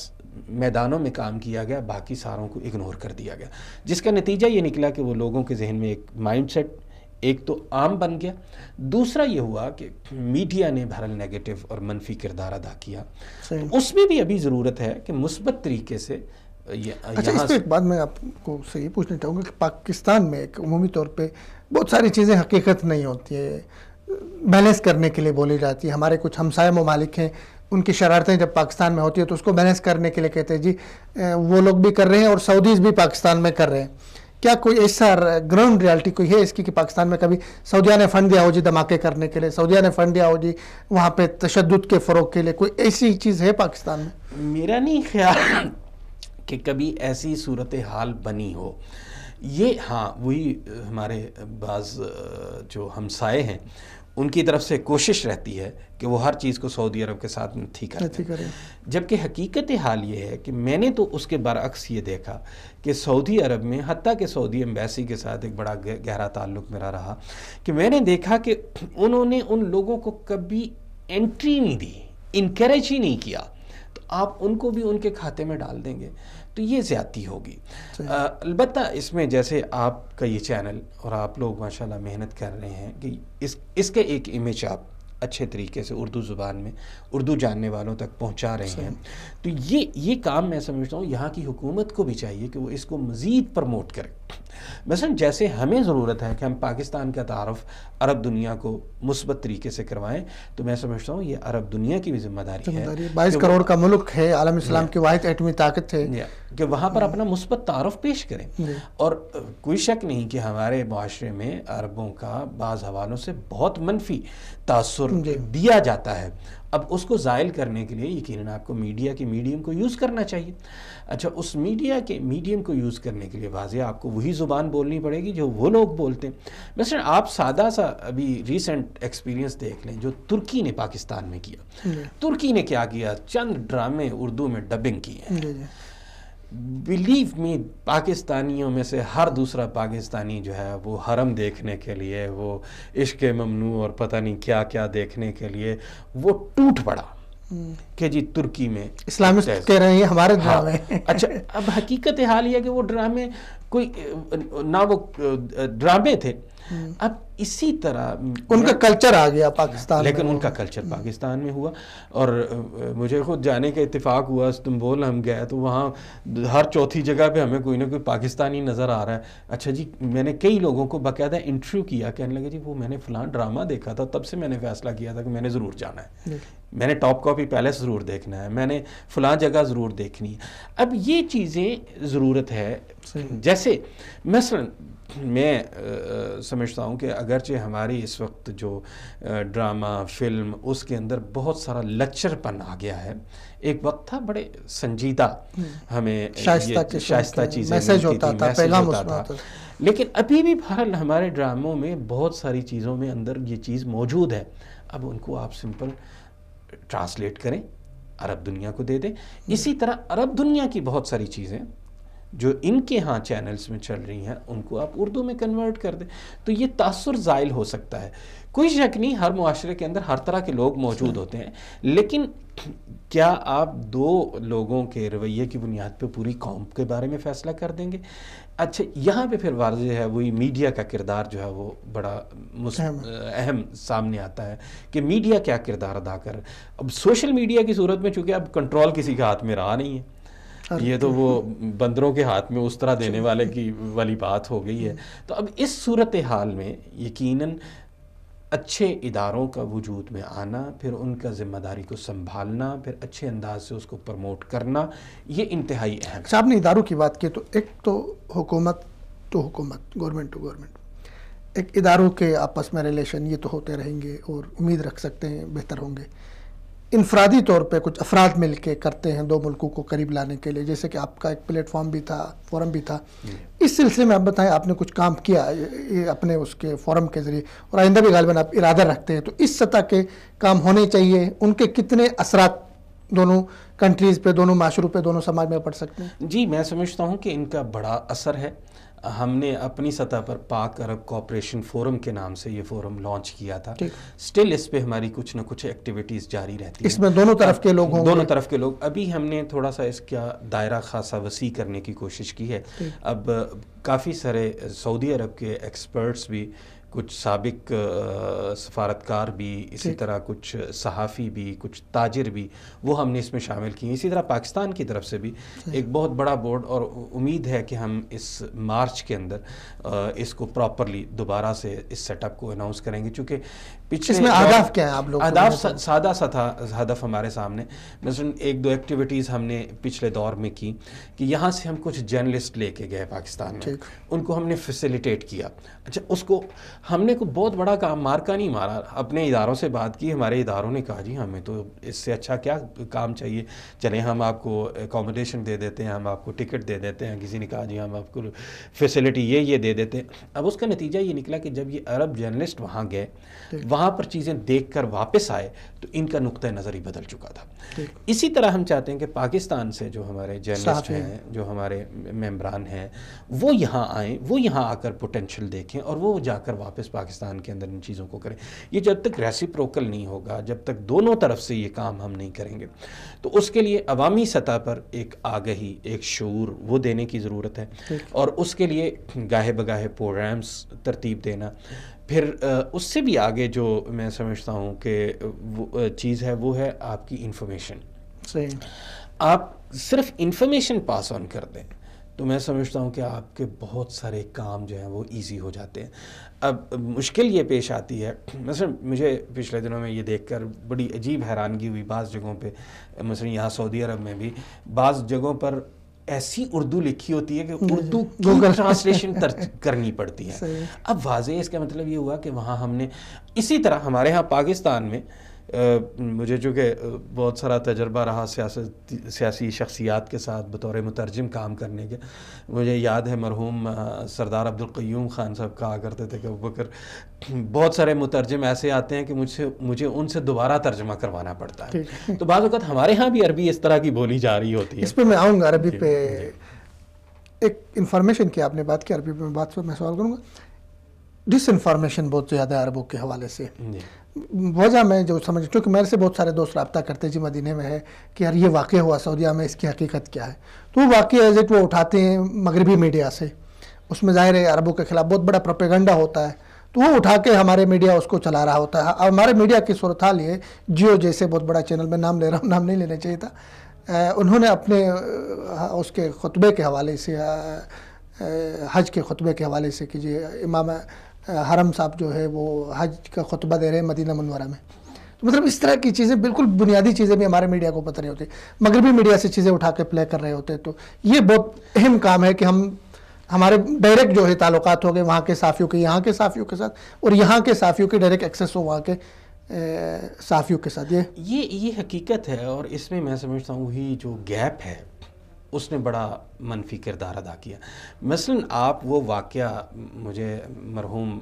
میدانوں میں کام کیا گیا، باقی ساروں کو اگنور کر دیا گیا، جس کا نتیجہ یہ نکلا کہ وہ لوگوں کے ذہن میں ایک مائنڈ سیٹ ایک تو عام بن گیا، دوسرا یہ ہوا کہ میڈیا نے بہرحال نیگیٹو اور منفی کردار ادا کیا. اس میں بھی ابھی ضرورت ہے کہ مثبت طریقے سے اچھا اس پہ ایک بات میں آپ کو سے یہ پوچھنا چاہوں گا کہ پاکستان میں ایک عمومی طور پہ بہت ساری چیزیں حقیقت نہیں ہوتی ہے، بیلنس کرنے کے لیے بولی جاتی ہے. ہمارے کچھ ہمسائے ممالک ہیں، ان کی شرارتیں جب پاکستان میں ہوتی ہے تو اس کو بیلنس کرنے کے لیے کہتے ہیں جی وہ لوگ بھی کر رہے ہیں اور سعودیز بھی پاکستان میں کر رہے ہیں. کیا کوئی ایسا گراؤنڈ ریالٹی کوئی ہے اس کی کہ پاکستان میں کبھی سعودیہ نے فنڈ دیا ہو جی دھماکے کرنے کے لیے، سعودیہ نے فنڈ دیا ہو جی وہاں پہ تشدد کے فروغ کے لیے، کوئی ایسی چیز ہے پاکستان میں؟ میرا نہیں خیال کہ کبھی ایسی صورتحال بنی ہو. یہ ہاں وہی ہمارے بعض جو ہمسائے ہیں ان کی طرف سے کوشش رہتی ہے کہ وہ ہر چیز کو سعودی عرب کے ساتھ تھی کریں، جبکہ حقیقت حال یہ ہے کہ میں نے تو اس کے برعکس یہ دیکھا کہ سعودی عرب میں حتیٰ کہ سعودی ایمبیسی کے ساتھ ایک بڑا گہرا تعلق میرا رہا کہ میں نے دیکھا کہ انہوں نے ان لوگوں کو کبھی انٹری نہیں دی، انکریج ہی نہیں کیا. تو آپ ان کو بھی ان کے کھاتے میں ڈال دیں گے تو یہ زیادتی ہوگی. البتہ اس میں جیسے آپ کا یہ چینل اور آپ لوگ ماشاءاللہ محنت کر رہے ہیں کہ اس کے ایک امیج آپ اچھے طریقے سے اردو زبان میں اردو جاننے والوں تک پہنچا رہے ہیں، تو یہ کام میں سمجھتا ہوں یہاں کی حکومت کو بھی چاہیے کہ وہ اس کو مزید پروموٹ کرے. مثلا جیسے ہمیں ضرورت ہے کہ ہم پاکستان کا تعارف عرب دنیا کو مثبت طریقے سے کروائیں، تو میں سمجھتا ہوں یہ عرب دنیا کی بھی ذمہ داری ہے. 22 کروڑ کا ملک ہے، عالم اسلام کی واحد ایٹمی طاقت ہے، کہ وہاں پر اپنا مثبت تعارف پیش کریں. اور کوئی شک نہیں کہ ہمارے معاشرے میں عربوں کا بعض حوالوں سے بہت منفی تاثر دیا جاتا ہے. اب اس کو زائل کرنے کے لیے یقیناً آپ کو میڈیا کے میڈیم کو یوز کرنا چاہیے. اچھا اس میڈیا کے میڈیم کو یوز کرنے کے لیے واضح آپ کو وہی زبان بولنی پڑے گی جو وہ لوگ بولتے ہیں. مثلا آپ سادہ سا ابھی ریسنٹ ایکسپیرینس دیکھ لیں جو ترکی نے پاکستان میں کیا. ترکی نے کیا کیا؟ چند ڈرامے اردو میں ڈبنگ کیے ہیں. بلیو می پاکستانیوں میں سے ہر دوسرا پاکستانی جو ہے وہ حرم دیکھنے کے لیے، وہ عشق ممنوع اور پتہ نہیں کیا کیا دیکھنے کے لیے وہ ٹوٹ پڑا کہ جی ترکی میں اسلامسٹ کہہ رہے ہیں ہمارے ڈرامے. اچھا اب حقیقت حال یہ ہے کہ وہ ڈرامے کوئی نہ وہ ڈرامے تھے. اب اسی طرح ان کا کلچر آ گیا پاکستان، لیکن ان کا کلچر پاکستان میں ہوا. اور مجھے خود جانے کا اتفاق ہوا، استنبول ہم گئے تو وہاں ہر چوتھی جگہ پہ ہمیں کوئی نہ کوئی پاکستانی نظر آ رہا ہے. اچھا جی میں نے کئی لوگوں کو باقاعدہ انٹرویو کیا، کہنے لگے جی وہ میں نے فلاں ڈرامہ دیکھا تھا، تب سے میں نے فیصلہ کیا تھا کہ میں نے ضرور جانا ہے، میں نے ٹاپ کاپی پیلس ضرور دیکھنا ہے، میں نے فلاں جگہ ضرور دیکھنی ہے. اب یہ چیزیں ضرورت ہے. جیسے مثلا میں سمجھتا ہوں کہ اگرچہ ہماری اس وقت جو ڈرامہ فلم اس کے اندر بہت سارا لیکچر پن آ گیا ہے. ایک وقت تھا بڑے سنجیدہ ہمیں شائستہ چیزیں میسج ہوتا تھا، لیکن ابھی بھی بہرحال ہمارے ڈراموں میں بہت ساری چیزوں میں اندر یہ چیز موجود ہے. اب ان کو آپ سمپل ٹرانسلیٹ کریں، عرب دنیا کو دے دیں. اسی طرح عرب دنیا کی بہت ساری چیزیں جو ان کے ہاں چینلز میں چل رہی ہیں ان کو آپ اردو میں کنورٹ کر دیں تو یہ تاثر زائل ہو سکتا ہے. کوئی شک نہیں ہر معاشرے کے اندر ہر طرح کے لوگ موجود ہوتے ہیں، لیکن کیا آپ دو لوگوں کے رویے کی بنیاد پہ پوری قوم کے بارے میں فیصلہ کر دیں گے؟ اچھا یہاں پہ پھر واضح ہے وہی میڈیا کا کردار جو ہے وہ بڑا اہم سامنے آتا ہے کہ میڈیا کیا کردار ادا کر. اب سوشل میڈیا کی صورت میں چونکہ اب کنٹرول کسی کے ہاتھ میں رہا نہیں ہے، یہ تو وہ بندروں کے ہاتھ میں اس طرح دینے والے کی والی بات ہو گئی ہے. تو اب اس صورتحال میں یقیناً اچھے اداروں کا وجود میں آنا، پھر ان کا ذمہ داری کو سنبھالنا، پھر اچھے انداز سے اس کو پروموٹ کرنا، یہ انتہائی اہم ہے. اچھا آپ نے اداروں کی بات کی تو ایک تو حکومت گورنمنٹ ٹو گورنمنٹ، ایک اداروں کے آپس میں ریلیشن یہ تو ہوتے رہیں گے اور امید رکھ سکتے ہیں بہتر ہوں گے. انفرادی طور پہ کچھ افراد مل کے کرتے ہیں دو ملکوں کو قریب لانے کے لیے، جیسے کہ آپ کا ایک پلیٹ فارم بھی تھا، فورم بھی تھا. اس سلسلے میں آپ بتائیں آپ نے کچھ کام کیا اپنے اس کے فورم کے ذریعے اور آئندہ بھی غالباً آپ ارادہ رکھتے ہیں، تو اس سطح کے کام ہونے چاہیے، ان کے کتنے اثرات دونوں کنٹریز پہ، دونوں معاشروں پہ، دونوں سماج میں پڑ سکتے ہیں؟ جی میں سمجھتا ہوں کہ ان کا بڑا اثر ہے. ہم نے اپنی سطح پر پاک عرب کوآپریشن فورم کے نام سے یہ فورم لانچ کیا تھا. سٹل اس پہ ہماری کچھ نہ کچھ ایکٹیویٹیز جاری رہتی ہیں. اس میں دونوں طرف کے لوگ ہوں گے. دونوں طرف کے لوگ. ابھی ہم نے تھوڑا سا اس کا دائرہ خاصا وسیع کرنے کی کوشش کی ہے. اب کافی سارے سعودی عرب کے ایکسپرٹس بھی، کچھ سابق سفارتکار بھی، اسی طرح کچھ صحافی بھی، کچھ تاجر بھی، وہ ہم نے اس میں شامل کیے. اسی طرح پاکستان کی طرف سے بھی ایک بہت بڑا بورڈ، اور امید ہے کہ ہم اس مارچ کے اندر اس کو پراپرلی دوبارہ سے اس سیٹ اپ کو اناؤنس کریں گے. چونکہ اس میں اہداف کیا ہیں آپ لوگ؟ اہداف سادہ سا تھا ہدف ہمارے سامنے. مثلاً ایک دو ایکٹیویٹیز ہم نے پچھلے دور میں کی کہ یہاں سے ہم کچھ جرنلسٹ لے کے گئے پاکستان میں، ان کو ہم نے فیسیلیٹیٹ کیا. اچھا، اس کو ہم نے کوئی بہت بڑا کام مارکا نہیں مارا، اپنے اداروں سے بات کی. ہمارے اداروں نے کہا جی ہمیں تو اس سے اچھا کیا کام چاہیے، چلیں ہم آپ کو اکوموڈیشن دے دیتے ہیں، ہم آپ کو ٹکٹ دے دیتے ہیں. کسی نے کہا جی ہم آپ کو فیسیلٹی یہ دے دیتے ہیں. اب اس کا نتیجہ یہ نکلا کہ جب یہ عرب جرنلسٹ وہاں گئے، وہاں پر چیزیں دیکھ کر واپس آئے تو ان کا نقطہ نظر ہی بدل چکا تھا. اسی طرح ہم چاہتے ہیں کہ پاکستان سے جو ہمارے جرنلسٹ ہیں، جو ہمارے ممبران ہیں، وہ یہاں آئیں، وہ یہاں آ کر پوٹینشیل دیکھیں اور وہ جا کر واپس پاکستان کے اندر ان چیزوں کو کریں. یہ جب تک ریسیپروکل نہیں ہوگا، جب تک دونوں طرف سے یہ کام ہم نہیں کریں گے، تو اس کے لیے عوامی سطح پر ایک آگہی، ایک شعور وہ دینے کی ضرورت ہے. اور اس کے لیے گاہے بگاہے پروگرامز ترتیب دینا. پھر اس سے بھی آگے جو میں سمجھتا ہوں کہ وہ چیز ہے، وہ ہے آپ کی انفارمیشن. صحیح. آپ صرف انفارمیشن پاس آن کر دیں تو میں سمجھتا ہوں کہ آپ کے بہت سارے کام جو ہیں وہ ایزی ہو جاتے ہیں. اب مشکل یہ پیش آتی ہے، مثلا مجھے پچھلے دنوں میں یہ دیکھ کر بڑی عجیب حیرانگی ہوئی بعض جگہوں پہ، مثلا یہاں سعودی عرب میں بھی بعض جگہوں پر ایسی اردو لکھی ہوتی ہے کہ اردو کی ٹرانسلیشن کرنی پڑتی ہے. اب واضح اس کا مطلب یہ ہوا کہ وہاں ہم نے اسی طرح ہمارے ہاں پاکستان میں مجھے چونکہ بہت سارا تجربہ رہا سیاسی شخصیات کے ساتھ بطور مترجم کام کرنے کے. مجھے یاد ہے مرحوم سردار عبدالقیوم خان صاحب کہا کرتے تھے کہ ابوبکر بہت سارے مترجم ایسے آتے ہیں کہ مجھے ان سے دوبارہ ترجمہ کروانا پڑتا ہے. تو بعض اوقات ہمارے ہاں بھی عربی اس طرح کی بولی جا رہی ہوتی ہے. اس پہ میں آؤں گا. عربی پہ ایک انفارمیشن کی آپ نے بات کی، عربی پہ بات پہ میں سوال کروں گا. ڈس انفارمیشن بہت زیادہ عربوں کے حوالے سے. وجہ میں جو سمجھ، کیونکہ میرے سے بہت سارے دوست رابطہ کرتے جی مدینے میں ہے کہ یار یہ واقعہ ہوا سعودیہ میں، اس کی حقیقت کیا ہے. تو وہ واقعہ ایز اٹ وہ اٹھاتے ہیں مغربی میڈیا سے. اس میں ظاہر ہے عربوں کے خلاف بہت بڑا پروپیگنڈا ہوتا ہے، تو وہ اٹھا کے ہمارے میڈیا اس کو چلا رہا ہوتا ہے. اور ہمارے میڈیا کی صورتحال یہ، جیو جیسے بہت بڑا چینل، میں نام لے رہا ہوں، نام نہیں لینا چاہیے تھا، انہوں نے اپنے اس کے خطبے کے حوالے سے، حج کے خطبے کے حوالے سے کہ جی امام حرم صاحب جو ہے وہ حج کا خطبہ دے رہے ہیں مدینہ منورہ میں. تو مطلب اس طرح کی چیزیں، بالکل بنیادی چیزیں بھی ہمارے میڈیا کو پتہ نہیں ہوتی، مغربی میڈیا سے چیزیں اٹھا کے پلے کر رہے ہوتے. تو یہ بہت اہم کام ہے کہ ہمارے ڈائریکٹ جو ہے تعلقات ہو گئے وہاں کے صحافیوں کے یہاں کے صحافیوں کے ساتھ، اور یہاں کے صحافیوں کے ڈائریکٹ ایکسیس ہو وہاں کے صحافیوں کے ساتھ. یہ حقیقت ہے. اور اس میں میں سمجھتا ہوں وہی جو گیپ ہے اس نے بڑا منفی کردار ادا کیا. مثلا آپ وہ واقعہ، مجھے مرحوم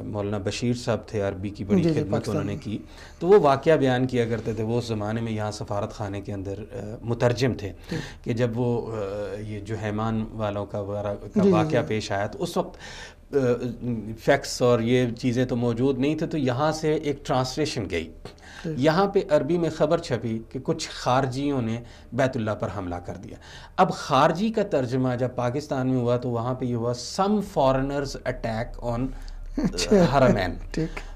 مولانا بشیر صاحب تھے، عربی کی بڑی خدمت انہوں نے کی، تو وہ واقعہ بیان کیا کرتے تھے. وہ اس زمانے میں یہاں سفارت خانے کے اندر مترجم تھے کہ جب وہ یہ جو حیمان والوں کا واقعہ پیش آیا تو اس وقت فیکس اور یہ چیزیں تو موجود نہیں تھے، تو یہاں سے ایک ٹرانسلیشن گئی. یہاں پہ عربی میں خبر چھپی کہ کچھ خارجیوں نے بیت اللہ پر حملہ کر دیا. اب خارجی کا ترجمہ جب پاکستان میں ہوا تو وہاں پہ یہ ہوا سم فارنرز اٹیک آن حرمین.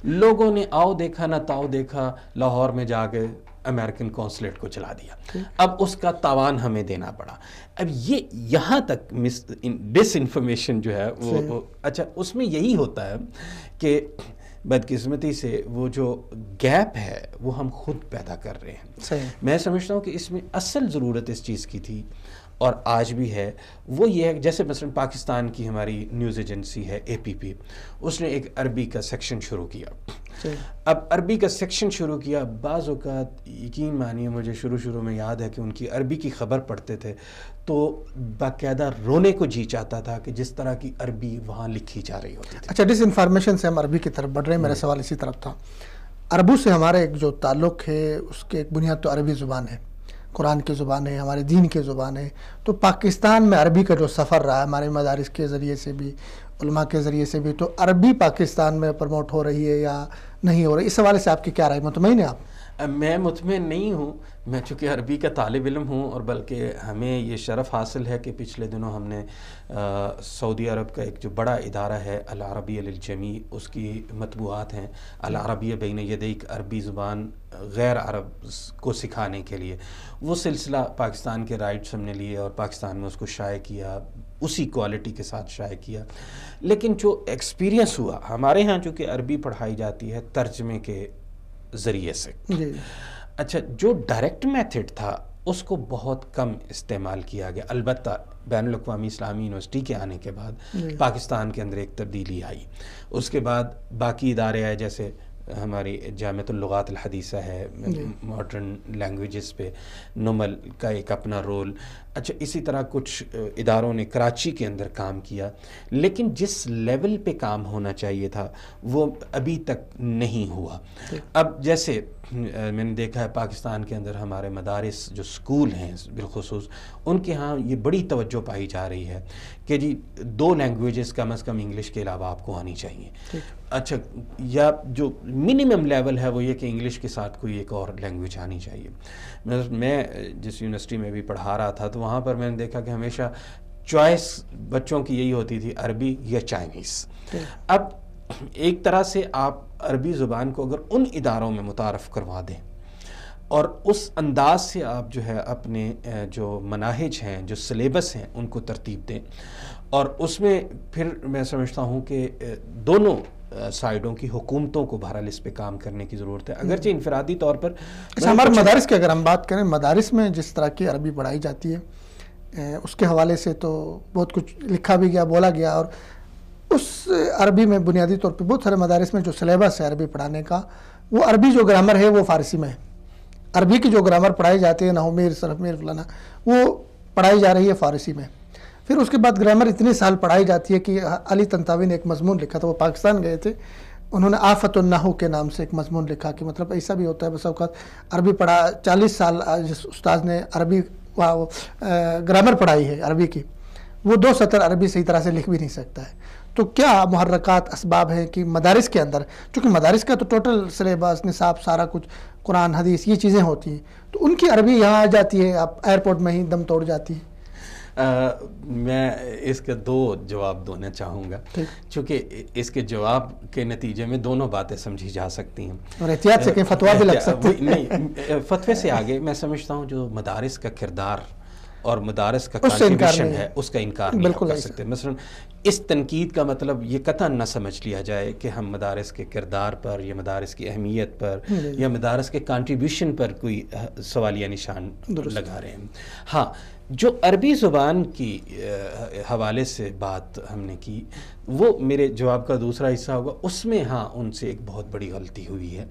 لوگوں نے آؤ دیکھا نہ تاؤ دیکھا، لاہور میں جا کے امریکن کونسلیٹ کو چلا دیا. اب اس کا تاوان ہمیں دینا پڑا. اب یہ یہاں تک ڈس انفارمیشن جو ہے وہ اچھا اس میں یہی ہوتا ہے کہ بدقسمتی سے وہ جو گیپ ہے وہ ہم خود پیدا کر رہے ہیں. میں سمجھتا ہوں کہ اس میں اصل ضرورت اس چیز کی تھی اور آج بھی ہے، وہ یہ ہے جیسے مثلا پاکستان کی ہماری نیوز ایجنسی ہے APP، اس نے ایک عربی کا سیکشن شروع کیا. اب عربی کا سیکشن شروع کیا، بعض اوقات یقین مانیے مجھے شروع میں یاد ہے کہ ان کی عربی کی خبر پڑھتے تھے تو باقاعدہ رونے کو جی چاہتا تھا کہ جس طرح کی عربی وہاں لکھی جا رہی ہوتی تھی. اچھا، ڈس انفارمیشن سے ہم عربی کی طرف بڑھ رہے ہیں. میرا سوال اسی طرف تھا. عربوں سے ہمارا ایک جو تعلق ہے اس کے ایک بنیاد تو عربی زبان ہے. قرآن کی زبان ہے، ہمارے دین کی زبان ہے، تو پاکستان میں عربی کا جو سفر رہا ہے ہمارے مدارس کے ذریعے سے بھی، علماء کے ذریعے سے بھی، تو عربی پاکستان میں پروموٹ ہو رہی ہے یا نہیں ہو رہی، اس حوالے سے آپ کی کیا رائے؟ مطمئن ہیں آپ؟ میں مطمئن نہیں ہوں، میں چونکہ عربی کا طالب علم ہوں، اور بلکہ ہمیں یہ شرف حاصل ہے کہ پچھلے دنوں ہم نے سعودی عرب کا ایک جو بڑا ادارہ ہے العربیہ للجمیع، اس کی مطبوعات ہیں العربیہ بین یدیک، عربی زبان غیر عرب کو سکھانے کے لیے، وہ سلسلہ پاکستان کے رائٹس ہم نے لیے اور پاکستان میں اس کو شائع کیا، اسی کوالٹی کے ساتھ شائع کیا۔ لیکن جو ایکسپیرینس ہوا ہمارے ہاں، چونکہ عربی پڑھائی جاتی ہے ترجمے کے ذریعے سے، جی اچھا جو ڈائریکٹ میتھڈ تھا اس کو بہت کم استعمال کیا گیا، البتہ بین الاقوامی اسلامی یونیورسٹی کے آنے کے بعد پاکستان کے اندر ایک تبدیلی آئی، اس کے بعد باقی ادارے آئے، جیسے ہماری جامعۃ اللغات الحدیثہ ہے، ماڈرن لینگویجز پہ نمل کا ایک اپنا رول، اچھا اسی طرح کچھ اداروں نے کراچی کے اندر کام کیا، لیکن جس لیول پہ کام ہونا چاہیے تھا وہ ابھی تک نہیں ہوا۔ اب جیسے میں نے دیکھا ہے پاکستان کے اندر ہمارے مدارس جو اسکول ہیں بالخصوص، ان کے ہاں یہ بڑی توجہ پائی جا رہی ہے کہ جی 2 لینگویجز کم از کم انگلش کے علاوہ آپ کو آنی چاہیے، اچھا یا جو منیمم لیول ہے وہ یہ کہ انگلش کے ساتھ کوئی ایک اور لینگویج آنی چاہیے۔ میں جس یونیورسٹی میں بھی پڑھا رہا تھا تو وہاں پر میں نے دیکھا کہ ہمیشہ چوائس بچوں کی یہی ہوتی تھی، عربی یا چائنیز۔ اب ایک طرح سے آپ عربی زبان کو اگر ان اداروں میں متعارف کروا دیں اور اس انداز سے آپ جو ہے اپنے جو مناہج ہیں، جو سلیبس ہیں، ان کو ترتیب دیں، اور اس میں پھر میں سمجھتا ہوں کہ دونوں سائیڈوں کی حکومتوں کو بہرحال اس پہ کام کرنے کی ضرورت ہے، اگرچہ انفرادی طور پر ہمارے مدارس کی اگر ہم بات کریں، مدارس میں جس طرح کی عربی پڑھائی جاتی ہے اس کے حوالے سے تو بہت کچھ لکھا بھی گیا، بولا گیا، اور اس عربی میں بنیادی طور پہ بہت سارے مدارس میں جو سلیبس ہے عربی پڑھانے کا، وہ عربی جو گرامر ہے وہ فارسی میں ہے، عربی کی جو گرامر پڑھائی جاتی ہے، نحو میر، صرف میر، فلانا، وہ پڑھائی جا رہی ہے فارسی میں۔ پھر اس کے بعد گرامر اتنے سال پڑھائی جاتی ہے کہ علی طنطاوی نے ایک مضمون لکھا تھا، وہ پاکستان گئے تھے، انہوں نے آفت النحو کے نام سے ایک مضمون لکھا کہ مطلب ایسا بھی ہوتا ہے بس اوقات عربی پڑھا 40 سال جس استاذ نے عربی گرامر پڑھائی ہے عربی کی، وہ 2 سطر عربی صحیح طرح سے لکھ بھی نہیں سکتا ہے۔ تو کیا محرکات اسباب ہیں کہ مدارس کے اندر، چونکہ مدارس کا تو ٹوٹل سلیبس، نصاب، سارا کچھ قرآن حدیث یہ چیزیں ہوتی ہیں، تو ان کی عربی یہاں آ جاتی ہے، آپ ایئرپورٹ میں ہی دم توڑ جاتی ہے؟ میں اس کے 2 جواب دینا چاہوں گا، چونکہ اس کے جواب کے نتیجے میں دونوں باتیں سمجھی جا سکتی ہیں، اور احتیاط سے کہیں فتویٰ بھی لگ سکتے ہیں۔ نہیں، فتوے سے آگے میں سمجھتا ہوں جو مدارس کا کردار اور مدارس کا کنٹریبیوشن ہے اس کا انکار نہیں کر سکتے۔ مثلا اس تنقید کا مطلب یہ قطعاً نہ سمجھ لیا جائے کہ ہم مدارس کے کردار پر یا مدارس کی اہمیت پر یا مدارس کے کنٹریبیوشن پر کوئی سوالیہ نشان لگا رہے ہیں۔ ہاں، جو عربی زبان کی حوالے سے بات ہم نے کی، وہ میرے جواب کا دوسرا حصہ ہوگا، اس میں ہاں ان سے ایک بہت بڑی غلطی ہوئی ہے،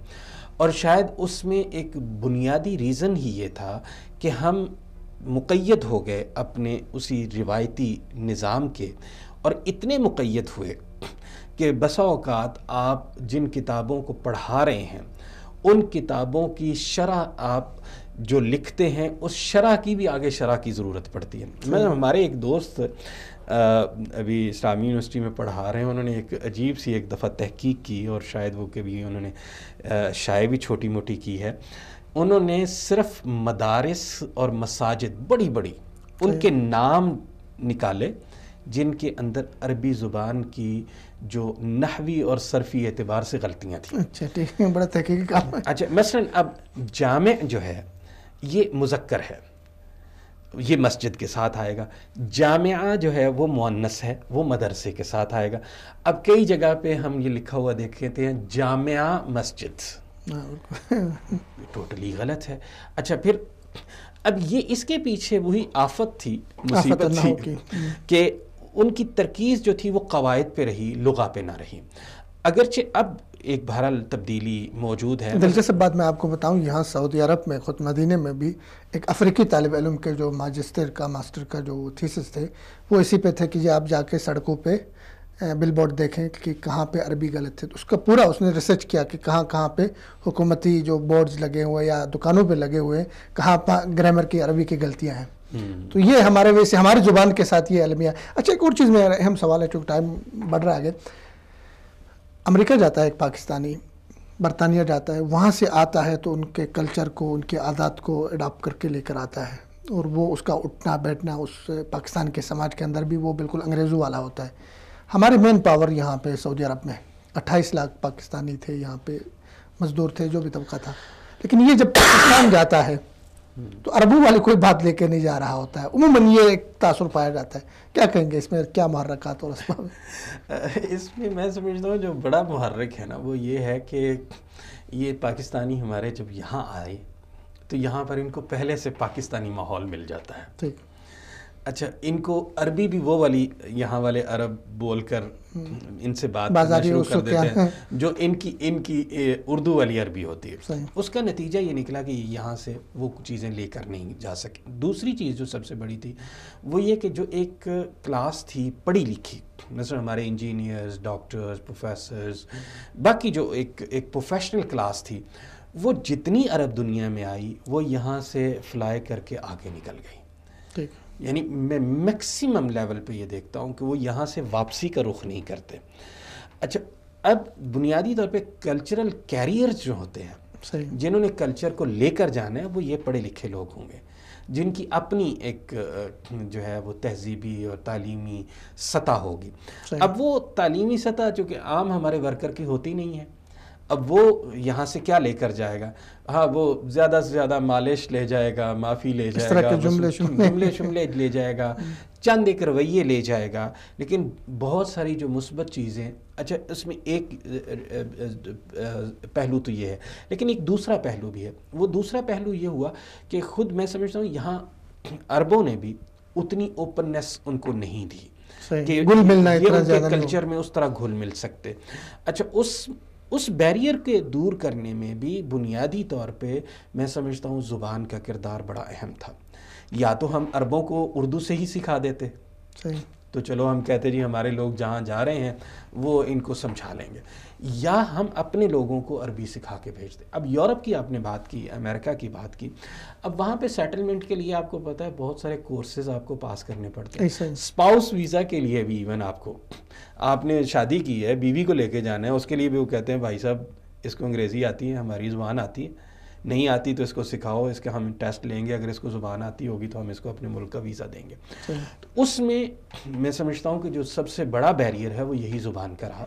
اور شاید اس میں ایک بنیادی ریزن ہی یہ تھا کہ ہم مقید ہو گئے اپنے اسی روایتی نظام کے، اور اتنے مقید ہوئے کہ بسا اوقات آپ جن کتابوں کو پڑھا رہے ہیں ان کتابوں کی شرح آپ جو لکھتے ہیں اس شرح کی بھی آگے شرح کی ضرورت پڑتی ہے۔ میں ہمارے ایک دوست ابھی اسلامی یونیورسٹی میں پڑھا رہے ہیں، انہوں نے ایک عجیب سی ایک دفعہ تحقیق کی، اور شاید وہ کبھی انہوں نے شائع بھی چھوٹی موٹی کی ہے۔ انہوں نے صرف مدارس اور مساجد بڑی بڑی ان کے نام نکالے جن کے اندر عربی زبان کی جو نحوی اور صرفی اعتبار سے غلطیاں تھیں۔ اچھا ٹھیک ہے، بڑا تحقیقی کام ہے۔ اچھا مثلاً اب جامع جو ہے یہ مذکر ہے، یہ مسجد کے ساتھ آئے گا، جامعہ جو ہے وہ مؤنث ہے، وہ مدرسے کے ساتھ آئے گا۔ اب کئی جگہ پہ ہم یہ لکھا ہوا دیکھتے ہیں جامعہ مسجد، ٹوٹلی غلط ہے۔ اچھا پھر اب یہ اس کے پیچھے وہی آفت تھی، مصیبت تھی کہ ان کی ترکیز جو تھی وہ قواعد پہ رہی، لغہ پہ نہ رہی، اگرچہ اب ایک بہرحال تبدیلی موجود ہے۔ دلچسپ بات میں آپ کو بتاؤں، یہاں سعودی عرب میں خود مدینے میں بھی ایک افریقی طالب علم کے جو ماسٹر کا جو تھیسس تھے وہ اسی پہ تھے کہ آپ جا کے سڑکوں پہ بل بورڈ دیکھیں کہ کہاں پہ عربی غلط تھے، تو اس کا پورا اس نے ریسرچ کیا کہ کہاں کہاں پہ حکومتی جو بورڈز لگے ہوئے یا دکانوں پہ لگے ہوئے کہاں گرامر کی عربی کی غلطیاں ہیں. تو یہ ہمارے ویسے ہماری زبان کے ساتھ یہ المیہ. اچھا ایک اور چیز میں اہم سوال ہے چونکہ ٹائم بڑھ رہا ہے آگے. امریکہ جاتا ہے ایک پاکستانی، برطانیہ جاتا ہے، وہاں سے آتا ہے تو ان کے کلچر کو، ان کے عادات کو اڈاپٹ کر کے لے کر آتا ہے، اور وہ اس کا اٹھنا بیٹھنا اس پاکستان کے سماج کے اندر بھی وہ بالکل انگریزوں والا ہوتا ہے. ہمارے مین پاور یہاں پہ سعودی عرب میں 28 لاکھ پاکستانی تھے یہاں پہ، مزدور تھے، جو بھی طبقہ تھا. لیکن یہ جب پاکستان جاتا ہے تو عربوں والے کوئی بات لے کے نہیں جا رہا ہوتا ہے. عموماً یہ ایک تاثر پایا جاتا ہے. کیا کہیں گے اس میں، کیا محرکات اور اسباب ہیں؟ اس میں میں سمجھتا ہوں جو بڑا محرک ہے نا وہ یہ ہے کہ یہ پاکستانی ہمارے جب یہاں آئے تو یہاں پر ان کو پہلے سے پاکستانی ماحول مل جاتا ہے. ٹھیک. اچھا ان کو عربی بھی وہ والی یہاں والے عرب بول کر ان سے بات کرنا شروع کر دیتے ہیں جو ان کی اردو والی عربی ہوتی ہے. اس کا نتیجہ یہ نکلا کہ یہاں سے وہ چیزیں لے کر نہیں جا سکے. دوسری چیز جو سب سے بڑی تھی وہ یہ کہ جو ایک کلاس تھی پڑھی لکھی، مثلا ہمارے انجینئرز، ڈاکٹرز، پروفیسرز، باقی جو ایک پروفیشنل کلاس تھی، وہ جتنی عرب دنیا میں آئی وہ یہاں سے فلائی کر کے آگے نکل گئی. ٹھیک. یعنی میں میکسیمم لیول پہ یہ دیکھتا ہوں کہ وہ یہاں سے واپسی کا رخ نہیں کرتے. اچھا اب بنیادی طور پہ کلچرل کیریئرز جو ہوتے ہیں، جنہوں نے کلچر کو لے کر جانا ہے، وہ یہ پڑھے لکھے لوگ ہوں گے جن کی اپنی ایک جو ہے وہ تہذیبی اور تعلیمی سطح ہوگی. اب وہ تعلیمی سطح چونکہ عام ہمارے ورکر کی ہوتی نہیں ہے، اب وہ یہاں سے کیا لے کر جائے گا؟ ہاں وہ زیادہ سے زیادہ مالش لے جائے گا، معافی لے جائے گا، جملے شملے لے جائے گا، چند ایک رویے لے جائے گا، لیکن بہت ساری جو مثبت چیزیں. اچھا اس میں ایک پہلو تو یہ ہے، لیکن ایک دوسرا پہلو بھی ہے. وہ دوسرا پہلو یہ ہوا کہ خود میں سمجھتا ہوں یہاں عربوں نے بھی اتنی اوپننیس ان کو نہیں دی کہ گھل ملنا یہ ان کے کلچر میں اس طرح گھل مل سکتے. اچھا اس بیریئر کے دور کرنے میں بھی بنیادی طور پہ میں سمجھتا ہوں زبان کا کردار بڑا اہم تھا. یا تو ہم عربوں کو اردو سے ہی سکھا دیتے، تو چلو ہم کہتے جی ہمارے لوگ جہاں جا رہے ہیں وہ ان کو سمجھا لیں گے، یا ہم اپنے لوگوں کو عربی سکھا کے بھیجتے. اب یورپ کی آپ نے بات کی، امریکہ کی بات کی، اب وہاں پہ سیٹلمنٹ کے لیے آپ کو پتہ ہے بہت سارے کورسز آپ کو پاس کرنے پڑتے ہیں. اسپاؤس ویزا کے لیے بھی ایون آپ نے شادی کی ہے، بیوی کو لے کے جانا ہے، اس کے لیے بھی وہ کہتے ہیں بھائی صاحب اس کو انگریزی آتی ہے، ہماری زبان آتی ہے، نہیں آتی تو اس کو سکھاؤ، اس کا ہم ٹیسٹ لیں گے، اگر اس کو زبان آتی ہوگی تو ہم اس کو اپنے ملک کا ویزا دیں گے. تو اس میں سمجھتا ہوں کہ جو سب سے بڑا بیریئر ہے وہ یہی زبان کا رہا.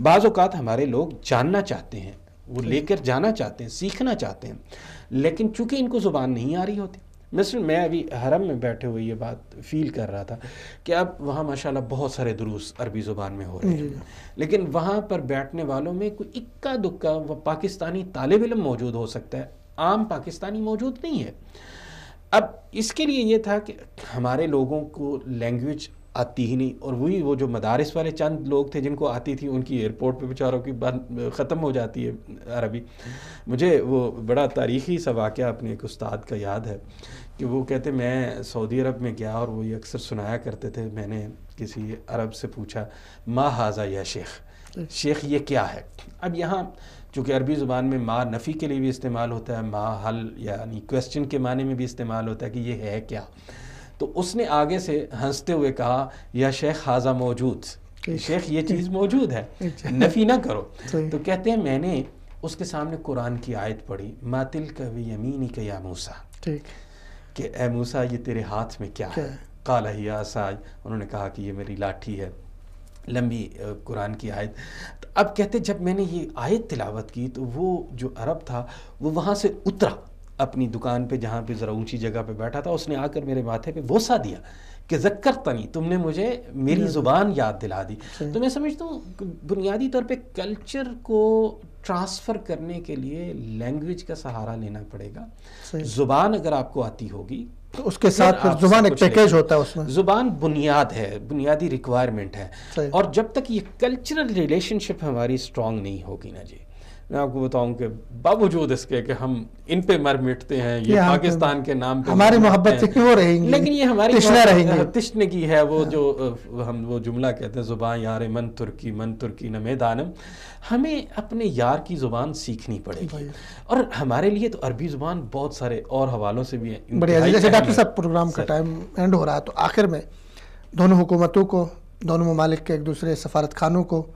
بعض اوقات ہمارے لوگ جاننا چاہتے ہیں، وہ لے کر جانا چاہتے ہیں، سیکھنا چاہتے ہیں، لیکن چونکہ ان کو زبان نہیں آ رہی ہوتی. مثلا میں ابھی حرم میں بیٹھے ہوئے یہ بات فیل کر رہا تھا کہ اب وہاں ماشاءاللہ بہت سارے دروس عربی زبان میں ہو رہے ہیں، لیکن وہاں پر بیٹھنے والوں میں کوئی اکا دکا وہ پاکستانی طالب علم موجود ہو سکتا ہے، عام پاکستانی موجود نہیں ہے. اب اس کے لیے یہ تھا کہ ہمارے لوگوں کو لینگویج آتی ہی نہیں، اور وہی وہ جو مدارس والے چند لوگ تھے جن کو آتی تھی ان کی ایئرپورٹ پہ بیچاروں کی بات ختم ہو جاتی ہے عربی. مجھے وہ بڑا تاریخی سا واقعہ اپنے ایک استاد کا یاد ہے کہ وہ کہتے میں سعودی عرب میں گیا اور وہ یہ اکثر سنایا کرتے تھے. میں نے کسی عرب سے پوچھا ما ھذا یا شیخ یہ کیا ہے؟ اب یہاں چونکہ عربی زبان میں ما نفی کے لیے بھی استعمال ہوتا ہے، ما حل یعنی کویسچن کے معنی میں بھی استعمال ہوتا ہے کہ یہ ہے کیا. تو اس نے آگے سے ہنستے ہوئے کہا یا شیخ ھذا موجود، شیخ یہ چیز موجود ہے، نفی نہ کرو. تو کہتے ہیں میں نے اس کے سامنے قرآن کی آیت پڑھی، ما تلک بیمینک یا موسیٰ، کہ اے موسیٰ یہ تیرے ہاتھ میں کیا ہے؟ قال ہی عصای، انہوں نے کہا کہ یہ میری لاٹھی ہے. لمبی قرآن کی آیت. تو اب کہتے جب میں نے یہ آیت تلاوت کی تو وہ جو عرب تھا وہ وہاں سے اترا اپنی دکان پہ جہاں پہ ذرا اونچی جگہ پہ بیٹھا تھا، اس نے آ کر میرے ماتھے پہ بوسہ دیا کہ ذکرتنی، تم نے مجھے میری زبان یاد دلا دی. تو میں سمجھتا ہوں بنیادی طور پہ کلچر کو ٹرانسفر کرنے کے لیے لینگویج کا سہارا لینا پڑے گا. زبان اگر آپ کو آتی ہوگی تو اس کے ساتھ پھر زبان ایک پیکیج ہوتا ہے، اس میں زبان بنیاد ہے، بنیادی ریکوائرمنٹ ہے. اور جب تک یہ کلچرل ریلیشن شپ ہماری اسٹرانگ نہیں ہوگی نا جی، میں آپ کو بتاؤں کہ باوجود اس کے کہ ہم ان پہ مر مٹتے ہیں، یہ ہم پاکستان کے نام پہ ہماری مر محبت مٹتے سے وہ رہیں گی، لیکن یہ ہماری تشنہ رہیں گی، تشنگی ہے، وہ جو ہم وہ جملہ کہتے ہیں زبان یار من ترکی نمے دانم، ہمیں اپنے یار کی زبان سیکھنی پڑے گی، اور ہمارے لیے تو عربی زبان بہت سارے اور حوالوں سے بھی بڑی عزیز. جیسے ڈاکٹر صاحب پروگرام کا ٹائم اینڈ ہو رہا ہے، تو آخر میں دونوں حکومتوں کو، دونوں ممالک کے ایک دوسرے سفارت خانوں کو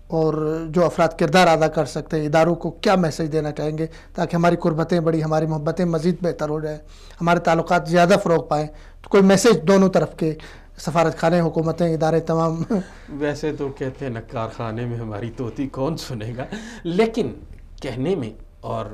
اور جو افراد کردار ادا کر سکتے ہیں اداروں کو کیا میسج دینا چاہیں گے تاکہ ہماری قربتیں بڑی، ہماری محبتیں مزید بہتر ہو جائیں، ہمارے تعلقات زیادہ فروغ پائیں؟ تو کوئی میسج دونوں طرف کے سفارت خانے، حکومتیں، ادارے تمام. ویسے تو کہتے ہیں نکار خانے میں ہماری طوطی کون سنے گا، لیکن کہنے میں اور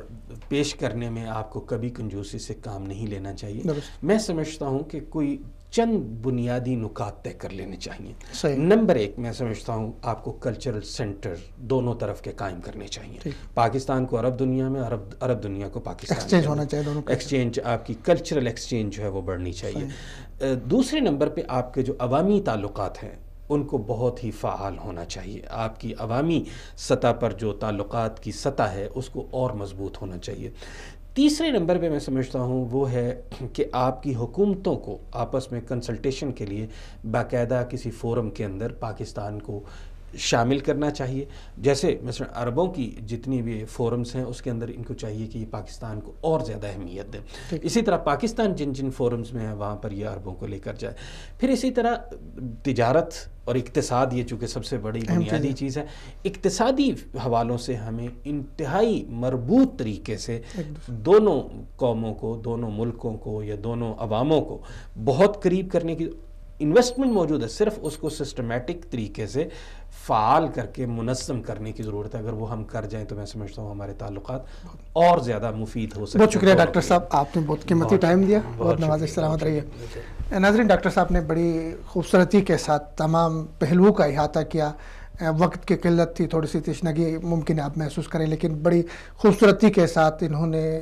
پیش کرنے میں آپ کو کبھی کنجوسی سے کام نہیں لینا چاہیے. میں سمجھتا ہوں کہ کوئی چند بنیادی نکات طے کر لینے چاہیے. نمبر 1 میں سمجھتا ہوں آپ کو کلچرل سینٹر دونوں طرف کے قائم کرنے چاہیے. پاکستان کو عرب دنیا میں، عرب دنیا کو پاکستان میں ایکسچینج ہونا چاہیے، دونوں ایکسچینج، آپ کی کلچرل ایکسچینج جو ہے وہ بڑھنی چاہیے. دوسرے نمبر پہ آپ کے جو عوامی تعلقات ہیں ان کو بہت ہی فعال ہونا چاہیے. آپ کی عوامی سطح پر جو تعلقات کی سطح ہے اس کو اور مضبوط ہونا چاہیے. تیسرے نمبر پہ میں سمجھتا ہوں وہ ہے کہ آپ کی حکومتوں کو آپس میں کنسلٹیشن کے لیے باقاعدہ کسی فورم کے اندر پاکستان کو شامل کرنا چاہیے. جیسے مثلا عربوں کی جتنی بھی فورمز ہیں اس کے اندر ان کو چاہیے کہ یہ پاکستان کو اور زیادہ اہمیت دیں. اسی طرح پاکستان جن فورمز میں ہے وہاں پر یہ عربوں کو لے کر جائے. پھر اسی طرح تجارت اور اقتصاد، یہ چونکہ سب سے بڑی بنیادی چیز ہے، اقتصادی حوالوں سے ہمیں انتہائی مربوط طریقے سے دونوں قوموں کو، دونوں ملکوں کو یا دونوں عواموں کو بہت قریب کرنے کی انویسٹمنٹ موجود ہے. صرف اس کو سسٹمیٹک طریقے سے فعال کر کے منظم کرنے کی ضرورت ہے. اگر وہ ہم کر جائیں تو میں سمجھتا ہوں ہمارے تعلقات اور زیادہ مفید ہو سکتے ہیں. بہت شکریہ ڈاکٹر صاحب، آپ نے بہت قیمتی ٹائم دیا. بہت نوازش، سلامت رہیے. ناظرین، ڈاکٹر صاحب نے بڑی خوبصورتی کے ساتھ تمام پہلوؤں کا احاطہ کیا. وقت کی قلت تھی، تھوڑی سی تشنگی ممکن ہے آپ محسوس کریں، لیکن بڑی خوبصورتی کے ساتھ انہوں نے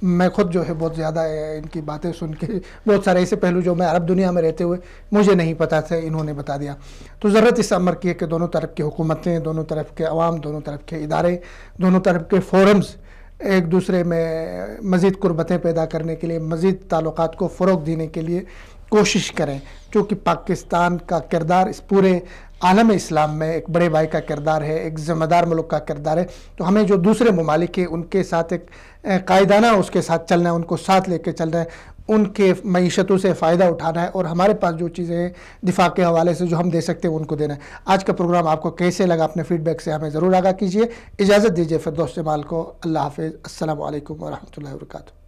میں خود جو ہے بہت زیادہ ان کی باتیں سن کے بہت سارے ایسے پہلو جو میں عرب دنیا میں رہتے ہوئے مجھے نہیں پتا تھے، انہوں نے بتا دیا. تو ضرورت اس امر کی ہے کہ دونوں طرف کی حکومتیں، دونوں طرف کے عوام، دونوں طرف کے ادارے، دونوں طرف کے فورمز ایک دوسرے میں مزید قربتیں پیدا کرنے کے لیے، مزید تعلقات کو فروغ دینے کے لیے کوشش کریں. چونکہ پاکستان کا کردار اس پورے عالم اسلام میں ایک بڑے بھائی کا کردار ہے، ایک ذمہ دار ملک کا کردار ہے. تو ہمیں جو دوسرے ممالک ہیں ان کے ساتھ ایک قائدانہ اس کے ساتھ چلنا ہے، ان کو ساتھ لے کے چلنا ہے، ان کے معیشتوں سے فائدہ اٹھانا ہے، اور ہمارے پاس جو چیزیں ہیں دفاع کے حوالے سے جو ہم دے سکتے ہیں ان کو دینا ہے. آج کا پروگرام آپ کو کیسے لگا؟ اپنے فیڈ بیک سے ہمیں ضرور آگاہ کیجیے. اجازت دیجیے فردوس جمال کو. اللہ حافظ. السلام علیکم ورحمۃ اللہ وبرکاتہ.